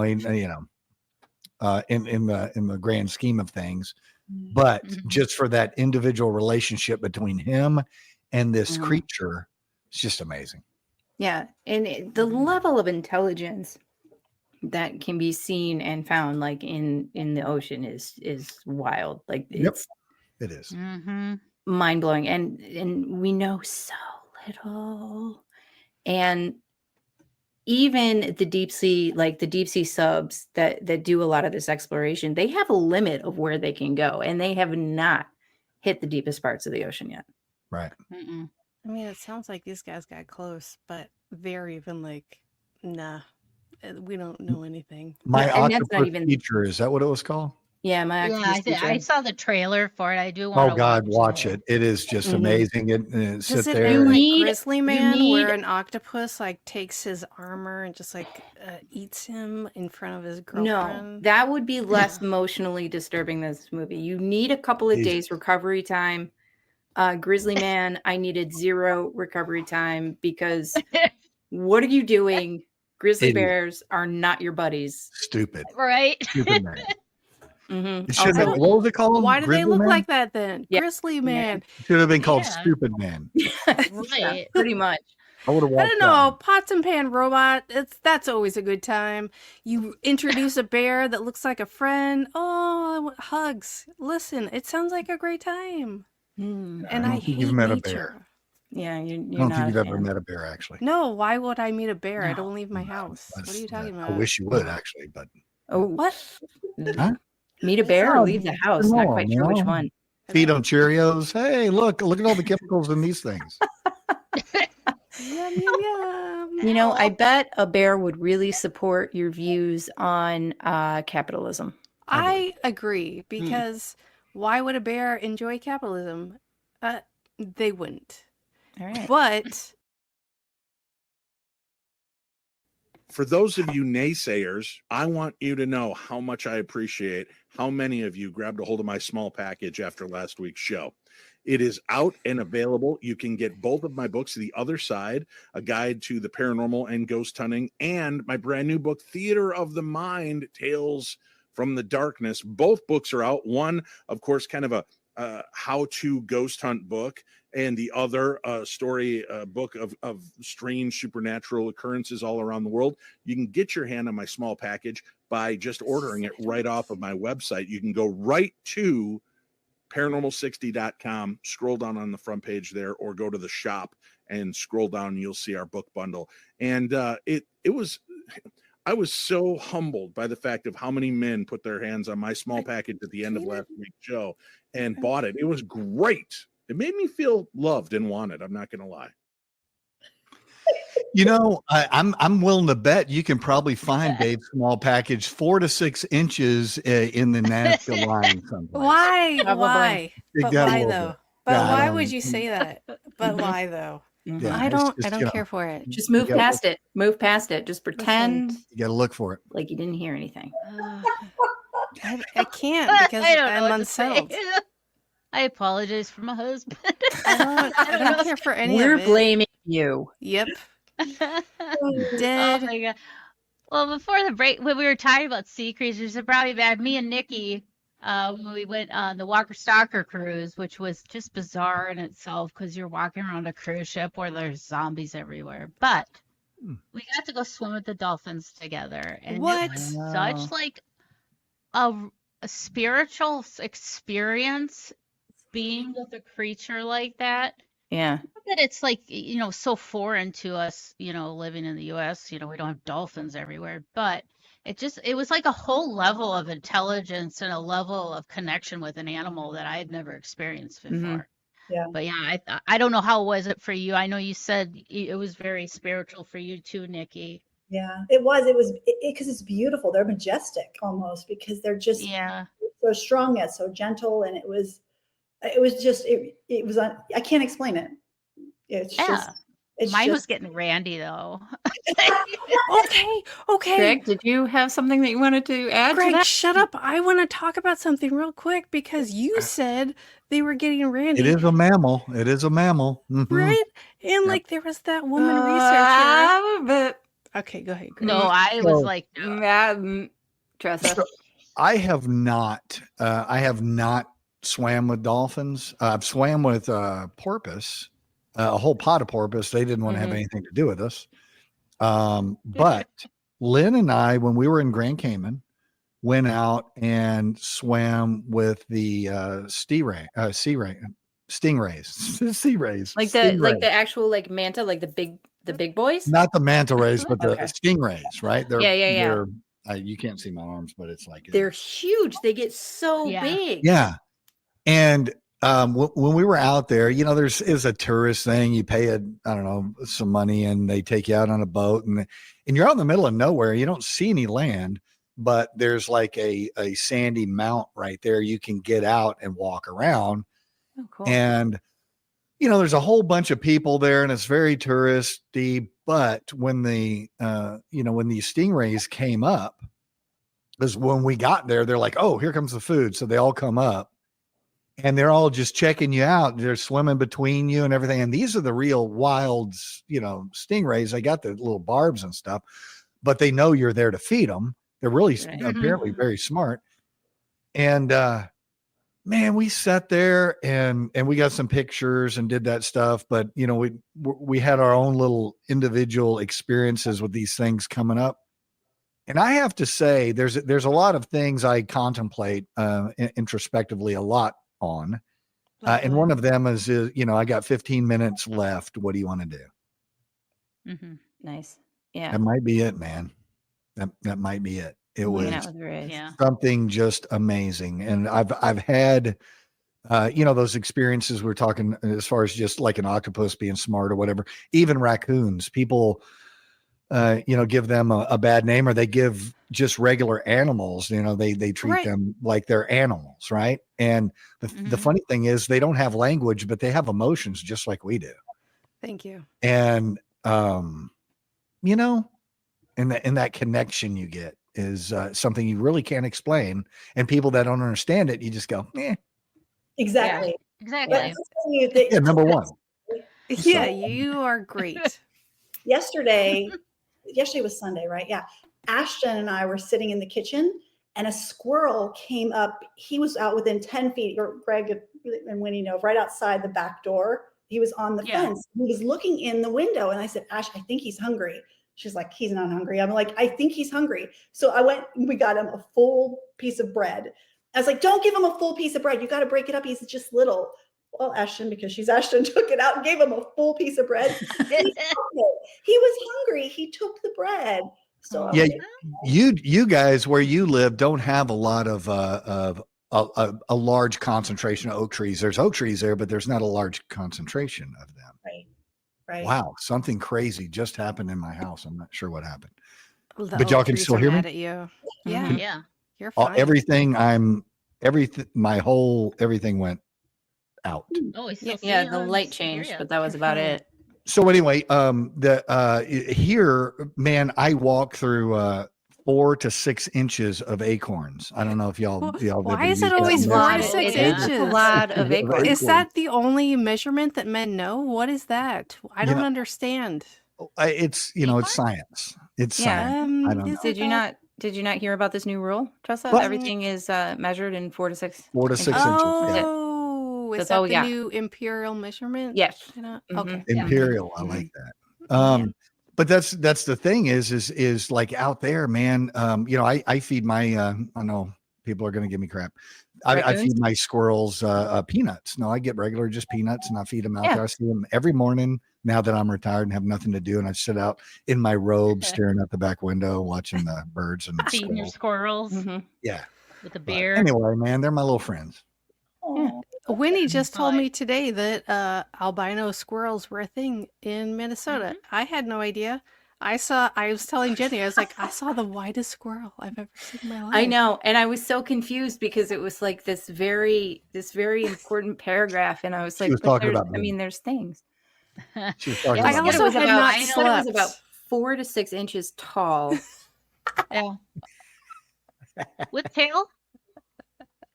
the grand scheme of things, but just for that individual relationship between him and this Mhm. creature, it's just amazing. Yeah, and the level of intelligence that can be seen and found, like in the ocean, is wild. Like Yep. it's It is. Mm-hmm. mind blowing, and we know so little. And even the deep sea, like the deep sea subs that do a lot of this exploration, they have a limit of where they can go, and they have not hit the deepest parts of the ocean yet. Right. Mm-mm. I mean, it sounds like these guys got close, but they're even like, nah, we don't know anything. My Yeah, and that's not octopus even- teacher, is that what it was called? Yeah, My Yeah, Octopus Teacher. I saw the trailer for it. I do want Oh to God, watch it. It is just Mhm. amazing. Does Sit it there. end like need- Grizzly you Man, need- where an octopus like takes his armor and just like eats him in front of his girlfriend? No, that would be less emotionally disturbing than this movie. You need a couple of Jesus. days recovery time. Grizzly Man, I needed 0 recovery time because what are you doing? Grizzly Idiot. bears are not your buddies. Stupid. Right. Stupid man. Mhm. It should have Also- been, what was it called? Why do they Grizzly look Man? like that then? Yeah. Grizzly Man. It should have been called Yeah. Stupid Man. Yeah, Right. pretty much. I would have I watched don't that know, one. pots and pan robot. That's always a good time. You introduce a bear that looks like a friend. Oh, hugs. Listen, it sounds like a great time. And I don't I think hate you've met a nature. bear. Yeah, I you're don't not think you've a ever fan. met a bear, actually. No, why would I meet a bear? I No. don't leave my house. What are you talking I about? wish you would, actually, but Oh, What? Huh? Meet a bear or Oh, leave the just house? Not normal, quite you sure which know? one. feed them Cheerios. Hey, look at all the chemicals in these things. Yum, yum, yum. You know, I bet a bear would really support your views on capitalism. I agree, because why would a bear enjoy capitalism? They wouldn't. All right. But For those of you naysayers, I want you to know how much I appreciate how many of you grabbed a hold of my small package after last week's show. It is out and available. You can get both of my books, The Other Side, A Guide to the Paranormal and Ghost Hunting, and my brand new book, Theater of the Mind, Tales from the Darkness. Both books are out. One, of course, kind of a how-to ghost hunt book, and the other story book of strange supernatural occurrences all around the world. You can get your hand on my small package by just ordering it right off of my website. You can go right to paranormal60.com, scroll down on the front page there, or go to the shop and scroll down and you'll see our book bundle. And I was so humbled by the fact of how many men put their hands on my small package at the end of last week's show and bought it. It was great. It made me feel loved and wanted. I'm not going to lie. You know, I'm willing to bet you can probably find Dave's small package 4 to 6 inches in the Nazca line someplace. why? Probably. Why? Dig But that a why little though? bit. But Yeah, I why don't- would you say that? But why though? Yeah, I it's don't just, you know, care for it. Just move You gotta past it. Move past it. Just pretend You got to look for it. like you didn't hear anything. I can't because I don't know I'm what to say. unsettled. I apologize for my husband. I don't care for any We're of it. blaming you. Yep. Oh Dead. my God. Well, before the break, when we were talking about sea creatures, it brought me back. Me and Nikki, when we went on the Walker Stalker cruise, which was just bizarre in itself because you're walking around a cruise ship where there's zombies everywhere. But we got to go swim with the dolphins together, and What? it was such like a spiritual experience being with a creature like that. Yeah. Not that it's like, so foreign to us, living in the US, we don't have dolphins everywhere, but it was like a whole level of intelligence and a level of connection with an animal that I had never experienced before. Yeah. But yeah, I don't know how was it for you. I know you said it was very spiritual for you too, Nikki. Yeah, it was because it's beautiful. They're majestic almost because they're just Yeah. so strong yet so gentle. And it was just, it was, I can't explain it. It's Yeah. just, it's Mine was just, getting randy though. Okay. Greg, did you have something that you wanted to add to Greg, that? shut up. I want to talk about something real quick because you said they were getting randy. It is a mammal. It is a mammal. Mhm. Right? And Yep. like there was that woman researcher. But Okay, go ahead, Greg. No, I was So- like, Tressa. I have not swam with dolphins. I've swam with porpoise, a whole pot of porpoise. They didn't want to have anything to do with us. But Lynn and I, when we were in Grand Cayman, went out and swam with the stingrays, sea rays, Like the actual like manta, like the big boys? not the manta rays, but the Okay. stingrays, right? Yeah. You can't see my arms, but it's like They're huge. They get so Yeah. big. yeah. And when we were out there, is a tourist thing. You pay some money, and they take you out on a boat, and you're out in the middle of nowhere. You don't see any land, but there's like a sandy mount right there. You can get out and walk around, Oh, cool. and there's a whole bunch of people there, and it's very touristy. But when the when these stingrays came up, is when we got there, they're like, "Oh, here comes the food!" So they all come up. And they're all just checking you out. They're swimming between you and everything. And these are the real wild, stingrays. They got the little barbs and stuff, but they know you're there to feed them. They're really Right. apparently very smart. And man, we sat there and we got some pictures and did that stuff. But we had our own little individual experiences with these things coming up. And I have to say, there's a lot of things I contemplate introspectively a lot on. And one of them is, I got 15 minutes left. What do you want to do? Mhm. Nice. Yeah. That might be it, man. That might be it. It was Hanging out with the rays. Yeah. something just amazing. And I've had, those experiences we're talking as far as just like an octopus being smart or whatever, even raccoons, people, give them a bad name, or they give just regular animals, they treat Right. them like they're animals. Right. And the funny thing is they don't have language, but they have emotions just like we do. Thank you. And, and that connection you get is something you really can't explain. And people that don't understand it, you just go, eh. exactly. Exactly. But I'm telling you that Yeah, number one. Yeah, you are great. yesterday was Sunday, right? Yeah. Ashton and I were sitting in the kitchen, and a squirrel came up. He was out within 10 feet, or Greg and Winnie know, right outside the back door. He was on the fence. He was looking in the window, and I said, Ash, I think he's hungry. She's like, he's not hungry. I'm like, I think he's hungry. So I went, we got him a full piece of bread. I was like, don't give him a full piece of bread. You got to break it up. He's just little. Well, Ashton, because she's Ashton, took it out and gave him a full piece of bread. He was hungry. He took the bread. So Yeah, you guys where you live don't have a lot of a large concentration of oak trees. There's oak trees there, but there's not a large concentration of them. right. Wow, something crazy just happened in my house. I'm not sure what happened. The But y'all oak can trees still are hear me? mad at you. Yeah, Yeah. you're fine. Everything went out. Oh, we still see Yeah, you the on light Siberia. changed, but that was about it. So anyway, here, man, I walk through 4 to 6 inches of acorns. I don't know if y'all. Why ever is it used that always 4 to measurement. 6 It is inches? a lot of acorns. Is that the only measurement that men know? What is that? I don't understand. It's it's science. It's Yeah. science. I don't know. Is Did it you that? not hear about this new rule, Tressa? What? Everything is measured in 4 to 6 4 to 6 inches. inches. Yeah. Oh, is That's that all we the got. new imperial measurement? Yes. Okay. Yeah. Imperial. I like that. But that's the thing is like out there, man. I feed my I know people are gonna give me crap. I Raccoons? feed my squirrels peanuts. No, I get regular just peanuts and I feed them out Yeah. there. I see them every morning now that I'm retired and have nothing to do. And I sit out in my robe staring out the back window, watching the birds and Feeding your squirrels. squirrels Mhm. Yeah. with a But beer. anyway, man, they're my little friends. Winnie just told Right. me today that albino squirrels were a thing in Minnesota. I had no idea. I was telling Jenny, I was like, I saw the whitest squirrel I've ever seen in my life. I know, and I was so confused because it was like this very important paragraph, and I was like, was but talking there's, about I me. mean, there's things. She was talking I about also me. had not I thought it was about slept. 4 to 6 inches tall. Yeah. With tail?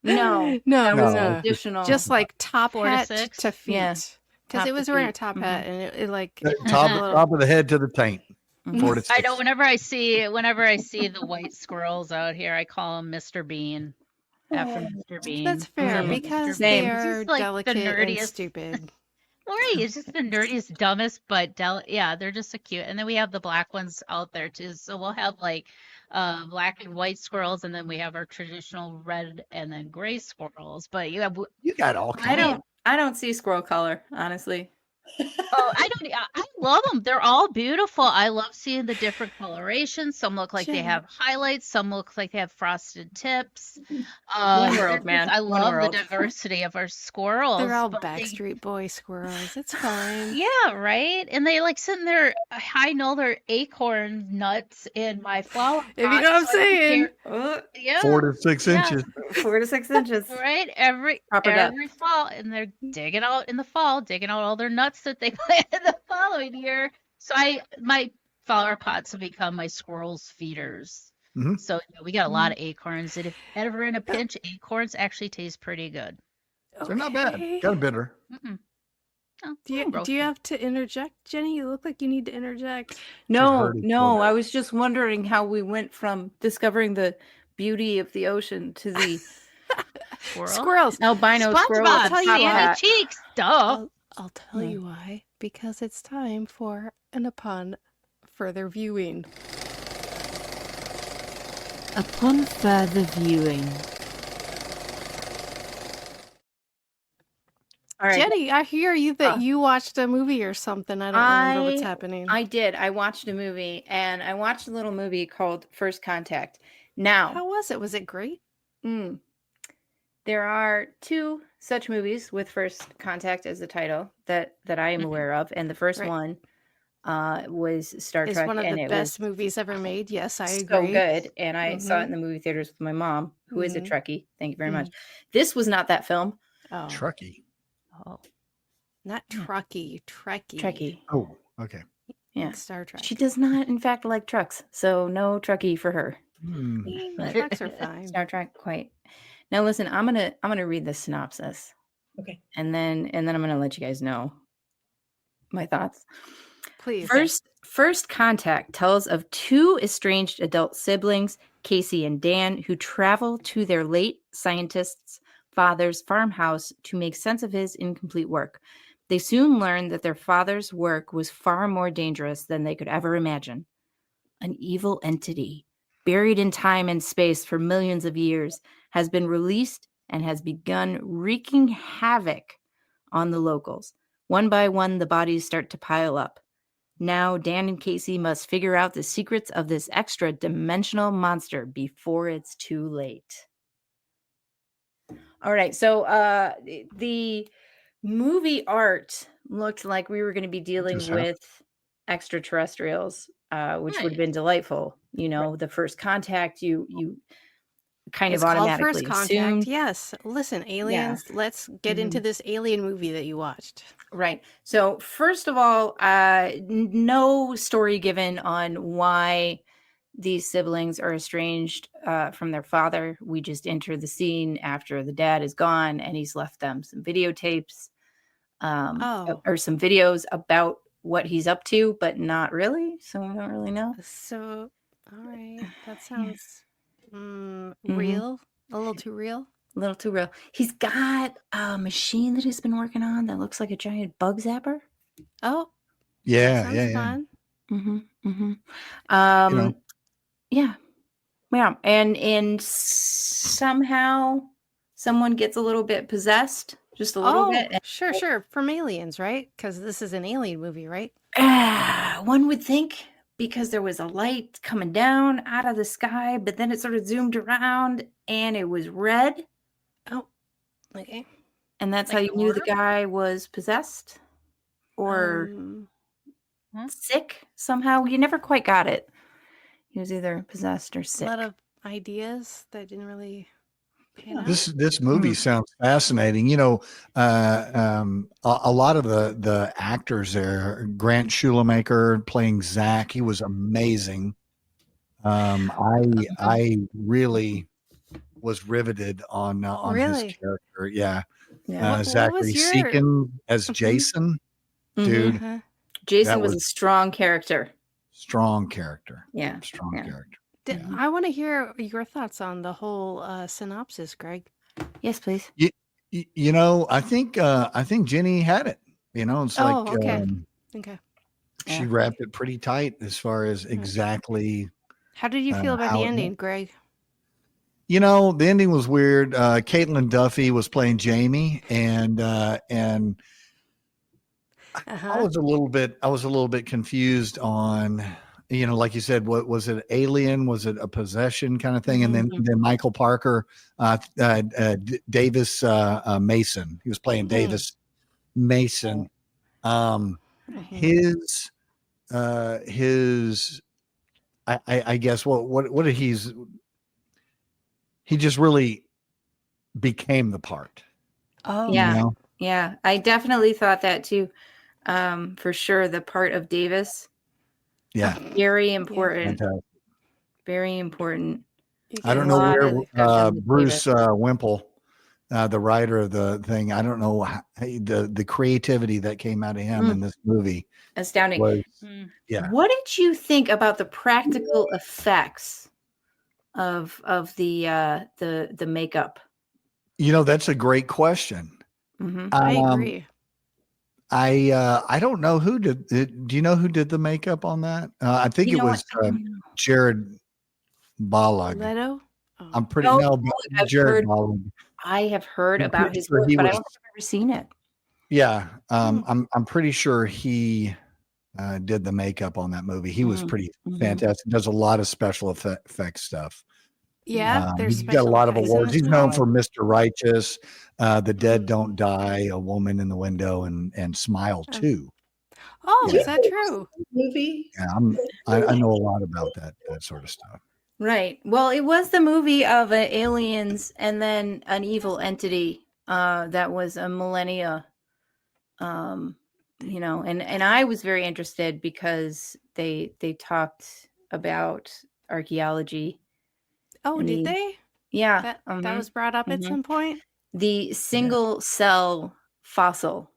No, No, No, no. additional. Just like top 4 to hat 6? to feet. Yeah. Because Top it to was wearing a feet. top hat and it like Top of the head to the taint. Mhm. 4 to 6. I know whenever I see the white squirrels out here, I call them Mr. Bean. After Mr. Bean. that's fair Mhm. because Same. they He's are just like the delicate and nerdiest. stupid. Right, it's just the nerdiest, dumbest, but yeah, they're just so cute. And then we have the black ones out there too. So we'll have like black and white squirrels, and then we have our traditional red and then gray squirrels. But you have You got all kinds. I don't see squirrel color, honestly. I love them. They're all beautiful. I love seeing the different colorations. Some look like they Jen. have highlights. Some look like they have frosted tips. One they're world, just- man. I One love world. the diversity of our squirrels. They're all but they- Backstreet Boy squirrels. It's fine. Yeah, right. And they like sitting there. I know they're acorn nuts in my flower If you pot, know what I'm so I can saying. Oh, yeah, 4 to 6 yeah. inches. 4 to 6 inches. right. Every Proper depth. fall, and they're digging out in the fall, digging out all their nuts that they planted the following year. So my flower pots have become my squirrels' feeders. Mhm. So we got a lot of acorns. And if ever in a pinch, acorns actually taste pretty good. They're not bad. Okay. Got a bitter. Mm-mm. Oh, Do you have to interject, Jenny? You look like you need to interject. No, heard it no. before. I was just wondering how we went from discovering the beauty of the ocean to the Squirrel? Squirrels. albino squirrel with SpongeBob, a tell you top see what. my hat. cheeks, duh. I'll tell Yeah. you why. Because it's time for and upon further viewing. Upon further viewing. All right. Jenny, I hear you that Uh, you watched a movie or something. I don't remember what's happening. I did. I watched a movie, and I watched a little movie called First Contact. Now, How was it? Was it great? there are 2 such movies with First Contact as the title that I am Mhm. aware of, and the first Right. one was Star It's Trek, one of and the it best was movies ever made. Yes, I so agree. good. And I saw it Mhm. in the movie theaters with my mom, who is a Mhm. Trekkie. Thank you very Mhm. much. This was not that film. Oh, Trucky. Oh, not Trucky, Trekkie. Trekkie. Oh, okay. Yeah. Like Star Trek. She does not, in fact, like trucks, so no Trekkie for her. Hmm. But Trucks are fine. Star Trek, quite. Now, listen, I'm gonna read the synopsis, Okay. and then I'm gonna let you guys know my thoughts. Please. First Contact tells of 2 estranged adult siblings, Casey and Dan, who travel to their late scientist's father's farmhouse to make sense of his incomplete work. They soon learn that their father's work was far more dangerous than they could ever imagine. An evil entity, buried in time and space for millions of years, has been released and has begun wreaking havoc on the locals. One by one, the bodies start to pile up. Now, Dan and Casey must figure out the secrets of this extra-dimensional monster before it's too late. All right, so the movie art looked like we were going to be dealing Just how- with extraterrestrials, which would have Nice. been delightful. You know, the First Contact, you kind It's of called automatically First Contact. assumed. Yes. Listen, aliens, let's get into this alien movie that you watched. Right. So first of all, no story given on why these siblings are estranged from their father. We just enter the scene after the dad is gone and he's left them some videotapes Oh. or some videos about what he's up to, but not really. So we don't really know. So, all right, that sounds Mhm. real, a little too real. A little too real. He's got a machine that he's been working on that looks like a giant bug zapper. Oh, that Yeah, sounds yeah, yeah. fun. Mm-hmm. Mm-hmm. You know, Yeah. Yeah. And somehow someone gets a little bit possessed, just a little bit. Oh, sure, from Aliens, right? Because this is an alien movie, right? One would think because there was a light coming down out of the sky, but then it sort of zoomed around and it was red. Oh, okay. And that's Like how an you knew the orb? guy was possessed or sick somehow. You never quite got it. He was either possessed or a sick. lot of ideas that didn't really pan out. this movie sounds fascinating. You know, a lot of the actors there, Grant Shoemaker playing Zach, he was amazing. I really was riveted on his Really? character. Yeah, Yeah. What Zachary was your Seacon as Jason, dude, Uh-huh. Jason that was a was- strong character. strong character. Yeah. Strong Yeah. character. Did- Mhm. I want to hear your thoughts on the whole synopsis, Greg. Yes, please. You know, I think Jenny had it. You know, it's like Oh, okay. Okay. she Yeah. wrapped it pretty tight as far as Mm. exactly. How did you feel about how the it ending, went. Greg? You know, the ending was weird. Caitlin Duffy was playing Jamie, and I Uh-huh. was a little bit confused on, you know, like you said, what was it? Alien? Was it a possession kind of thing? And then Michael Parker, Davis Mason. He was playing Mhm. Davis Mason. His I guess what did he just really became the part. Oh, Yeah. You know? Yeah. I definitely thought that too. For sure. The part of Davis. Yeah. Very important. Fantastic. Very important. you I don't guys- know lot where of discussion with Bruce Wimple, the writer of the thing, I don't know the creativity that came out of him in this movie Astounding. was, yeah. What did you think about the practical effects of the makeup? You know, that's a great question. Mhm. I agree. I don't know who did it. Do you know who did the makeup on that? I think You it know was what? Jared Ballag. Leto? Oh. I'm pretty No, no, I've Jared heard- Ballag. I have heard I'm about pretty his sure work, he but I was- don't think I've ever seen it. Yeah, I'm pretty sure he did the makeup on that movie. He was pretty fantastic. Does a lot of special effects stuff. Yeah, there's He's got a special lot of effects in awards. this He's known movie. for Mr. Righteous, The Dead Don't Die, A Woman in the Window, and Smile too. Oh, Yeah. is that true? Movie. Yeah, I know a lot about that sort of stuff. Right. Well, it was the movie of aliens and then an evil entity that was a millennia. You know, and I was very interested because they talked about archaeology. Oh, and did the- they? Yeah. That was brought up at some point? The single cell fossil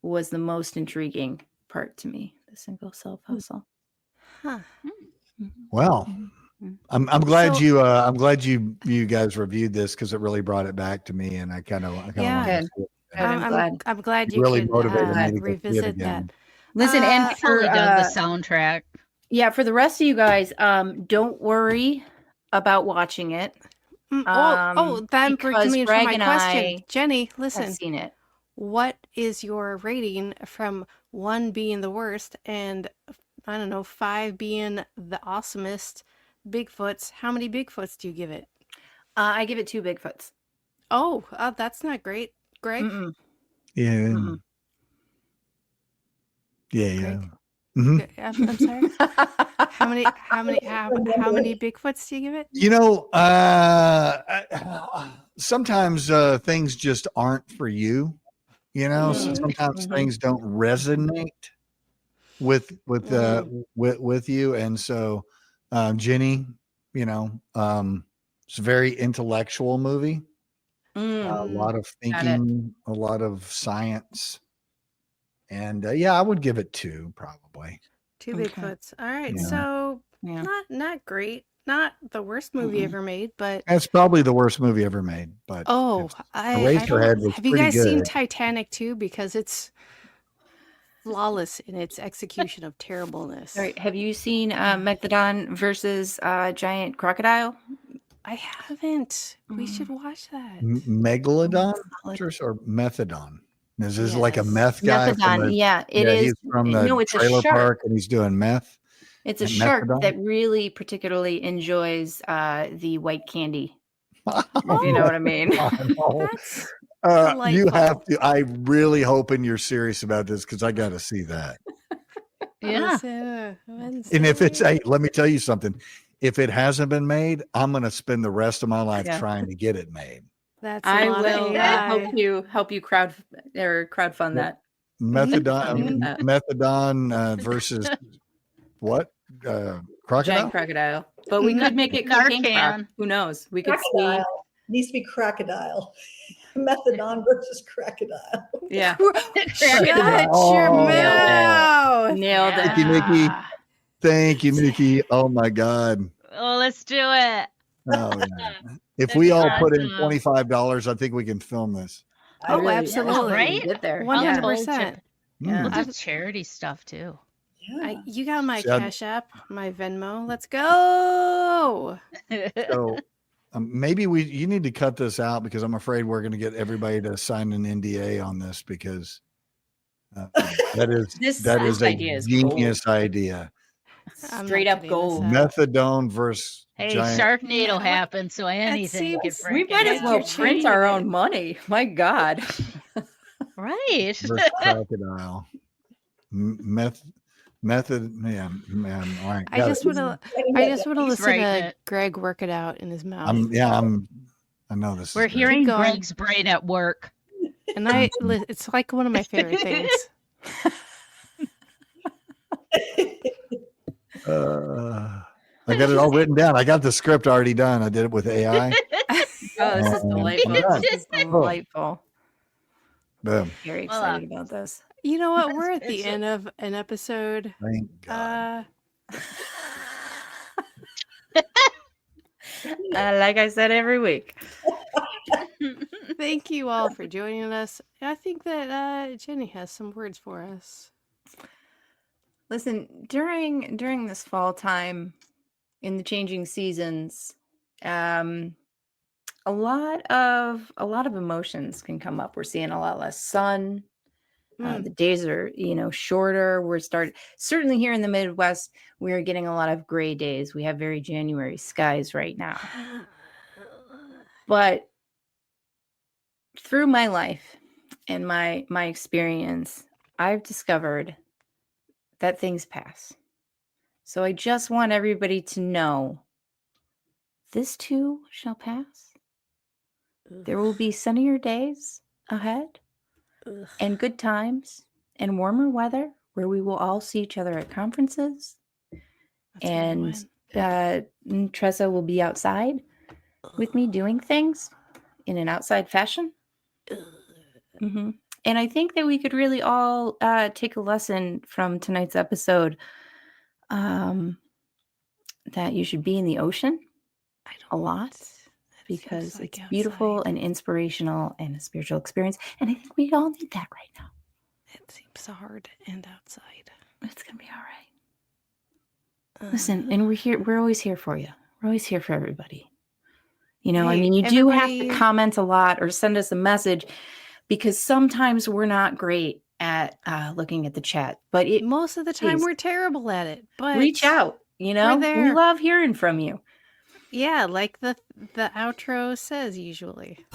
was the most intriguing part to me. The single cell fossil. Huh. Well, I'm glad So- you guys reviewed this because it really brought it back to me, and I kind of Yeah. wanted to Good. see it. I'm glad. I'm glad It you really could motivated me to go see it revisit again. that. Listen, and for Fully dug the soundtrack. yeah, for the rest of you guys, don't worry about watching it. That brings me into Greg my and question. I Jenny, I've listen. seen it. What is your rating from 1 being the worst and, I don't know, 5 being the awesomest Bigfoots? How many Bigfoots do you give it? I give it 2 Bigfoots. Oh, that's not great. Greg? Mm-mm. Yeah. Mm-mm. Yeah. Greg? Mhm. I'm sorry. How many Bigfoots do you give it? You know, sometimes things just aren't for you. You know, so sometimes things don't resonate with you, and so Jenny, you know, it's a very intellectual movie. A lot of thinking, a lot of science. And yeah, I would give it 2 probably. 2 Okay. Bigfoots. All right. Yeah. So Yeah. not great. Not the worst movie Mm-mm. ever made, but That's probably the worst movie ever made. But oh, it's- I Eraserhead don't. was Have you pretty guys seen good. Titanic too? Because it's flawless in its execution of terribleness. All right. Have you seen Megalodon versus Giant Crocodile? I haven't. We should watch that. Megalodon Solid. or Methadone? Is this like a Yes. meth guy? From Methadon. the, Yeah, it is. He's from the No, it's a trailer shark. park and he's doing meth. It's a And shark methadone? that really particularly enjoys the white candy. If you know what I mean. That's You have delightful. to. I really hoping you're serious about this because I got to see that. Yeah. And if it's, hey, let me tell you something. If it hasn't been made, I'm going to spend the rest of my life Yeah. trying to get it made. That's a I lot of will AI. help you crowdfund that. Methadone, Mhm. methadone versus what? Crocodile? Giant crocodile. But we could make it cocaine croc. Narcan. Who knows? We could see. Crocodile. Needs to be crocodile. Methadone versus crocodile. Yeah. Shut your Oh. mouth. Nailed Thank it. you, Nikki. Yeah. Thank you, Nikki. Oh my God. Oh, let's do it. Oh, yeah. If we all put in Awesome. $25, I think we can film this. I Oh, really- absolutely. Right? Get there. 100%. Yeah. We'll Mm. do charity stuff too. Yeah. You got my See, I- Cash App, my Venmo. Let's go. So maybe you need to cut this out because I'm afraid we're going to get everybody to sign an NDA on this because that is This a idea is genius idea. I'm Straight not up cutting gold. this out. Methadone versus Hey, giant. Sharknado happened, so anything could seems- We freaking might as happen. well You're print our changing own it. money. My God. Right. versus crocodile. Method. Yeah, man. All right, I got just it. want to. Getting I it just want to He's listen writing to it. Greg work it out in his mouth. I know this. We're is great. hearing Keep going. Greg's brain at work. And it's like one of my favorite things. I got it all written down. I got the script already done. I did it with AI. Oh, this is delightful. Yeah. This is delightful. Boom. Very Voila. excited about this. You know what? We're at the It's- end of an episode. Thank God. Like I said every week. Thank you all for joining us. I think that Jenny has some words for us. Listen, during this fall time in the changing seasons, a lot of emotions can come up. We're seeing a lot less sun. The days are, shorter. Certainly here in the Midwest, we're getting a lot of gray days. We have very January skies right now. But through my life and my experience, I've discovered that things pass. So I just want everybody to know this too shall pass. There will be sunnier days ahead Ugh. and good times and warmer weather where we will all see each other at conferences. That's gonna And win. Tressa will be outside with me doing things in an outside fashion. hmm And I think that we could really all take a lesson from tonight's episode that you should be in the ocean I a lot That because seems like it's beautiful outside. and inspirational and a spiritual experience. And I think we all need that right now. It seems hard and outside. It's going to be all right. Listen, and we're always here for you. We're always here for everybody. I Hey, mean, you do have to everybody- comment a lot or send us a message because sometimes we're not great at looking at the chat, but most of the time please. we're terrible at it. But reach out, we there. love hearing from you. Yeah, like the outro says usually.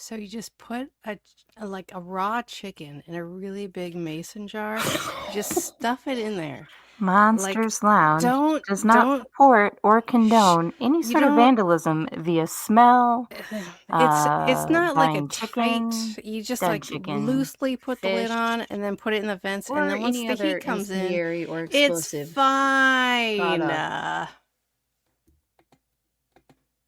So you just put like a raw chicken in a really big mason jar. Just stuff it in there. Monsters Lounge Don't does not don't support or condone any you sort of don't vandalism via smell, it's not like a buying tight, chicken, you just dead like chicken, loosely put the lid fish, on and then put it in the vents, and or then once any the other heat comes in, incendiary or it's explosive fine. product.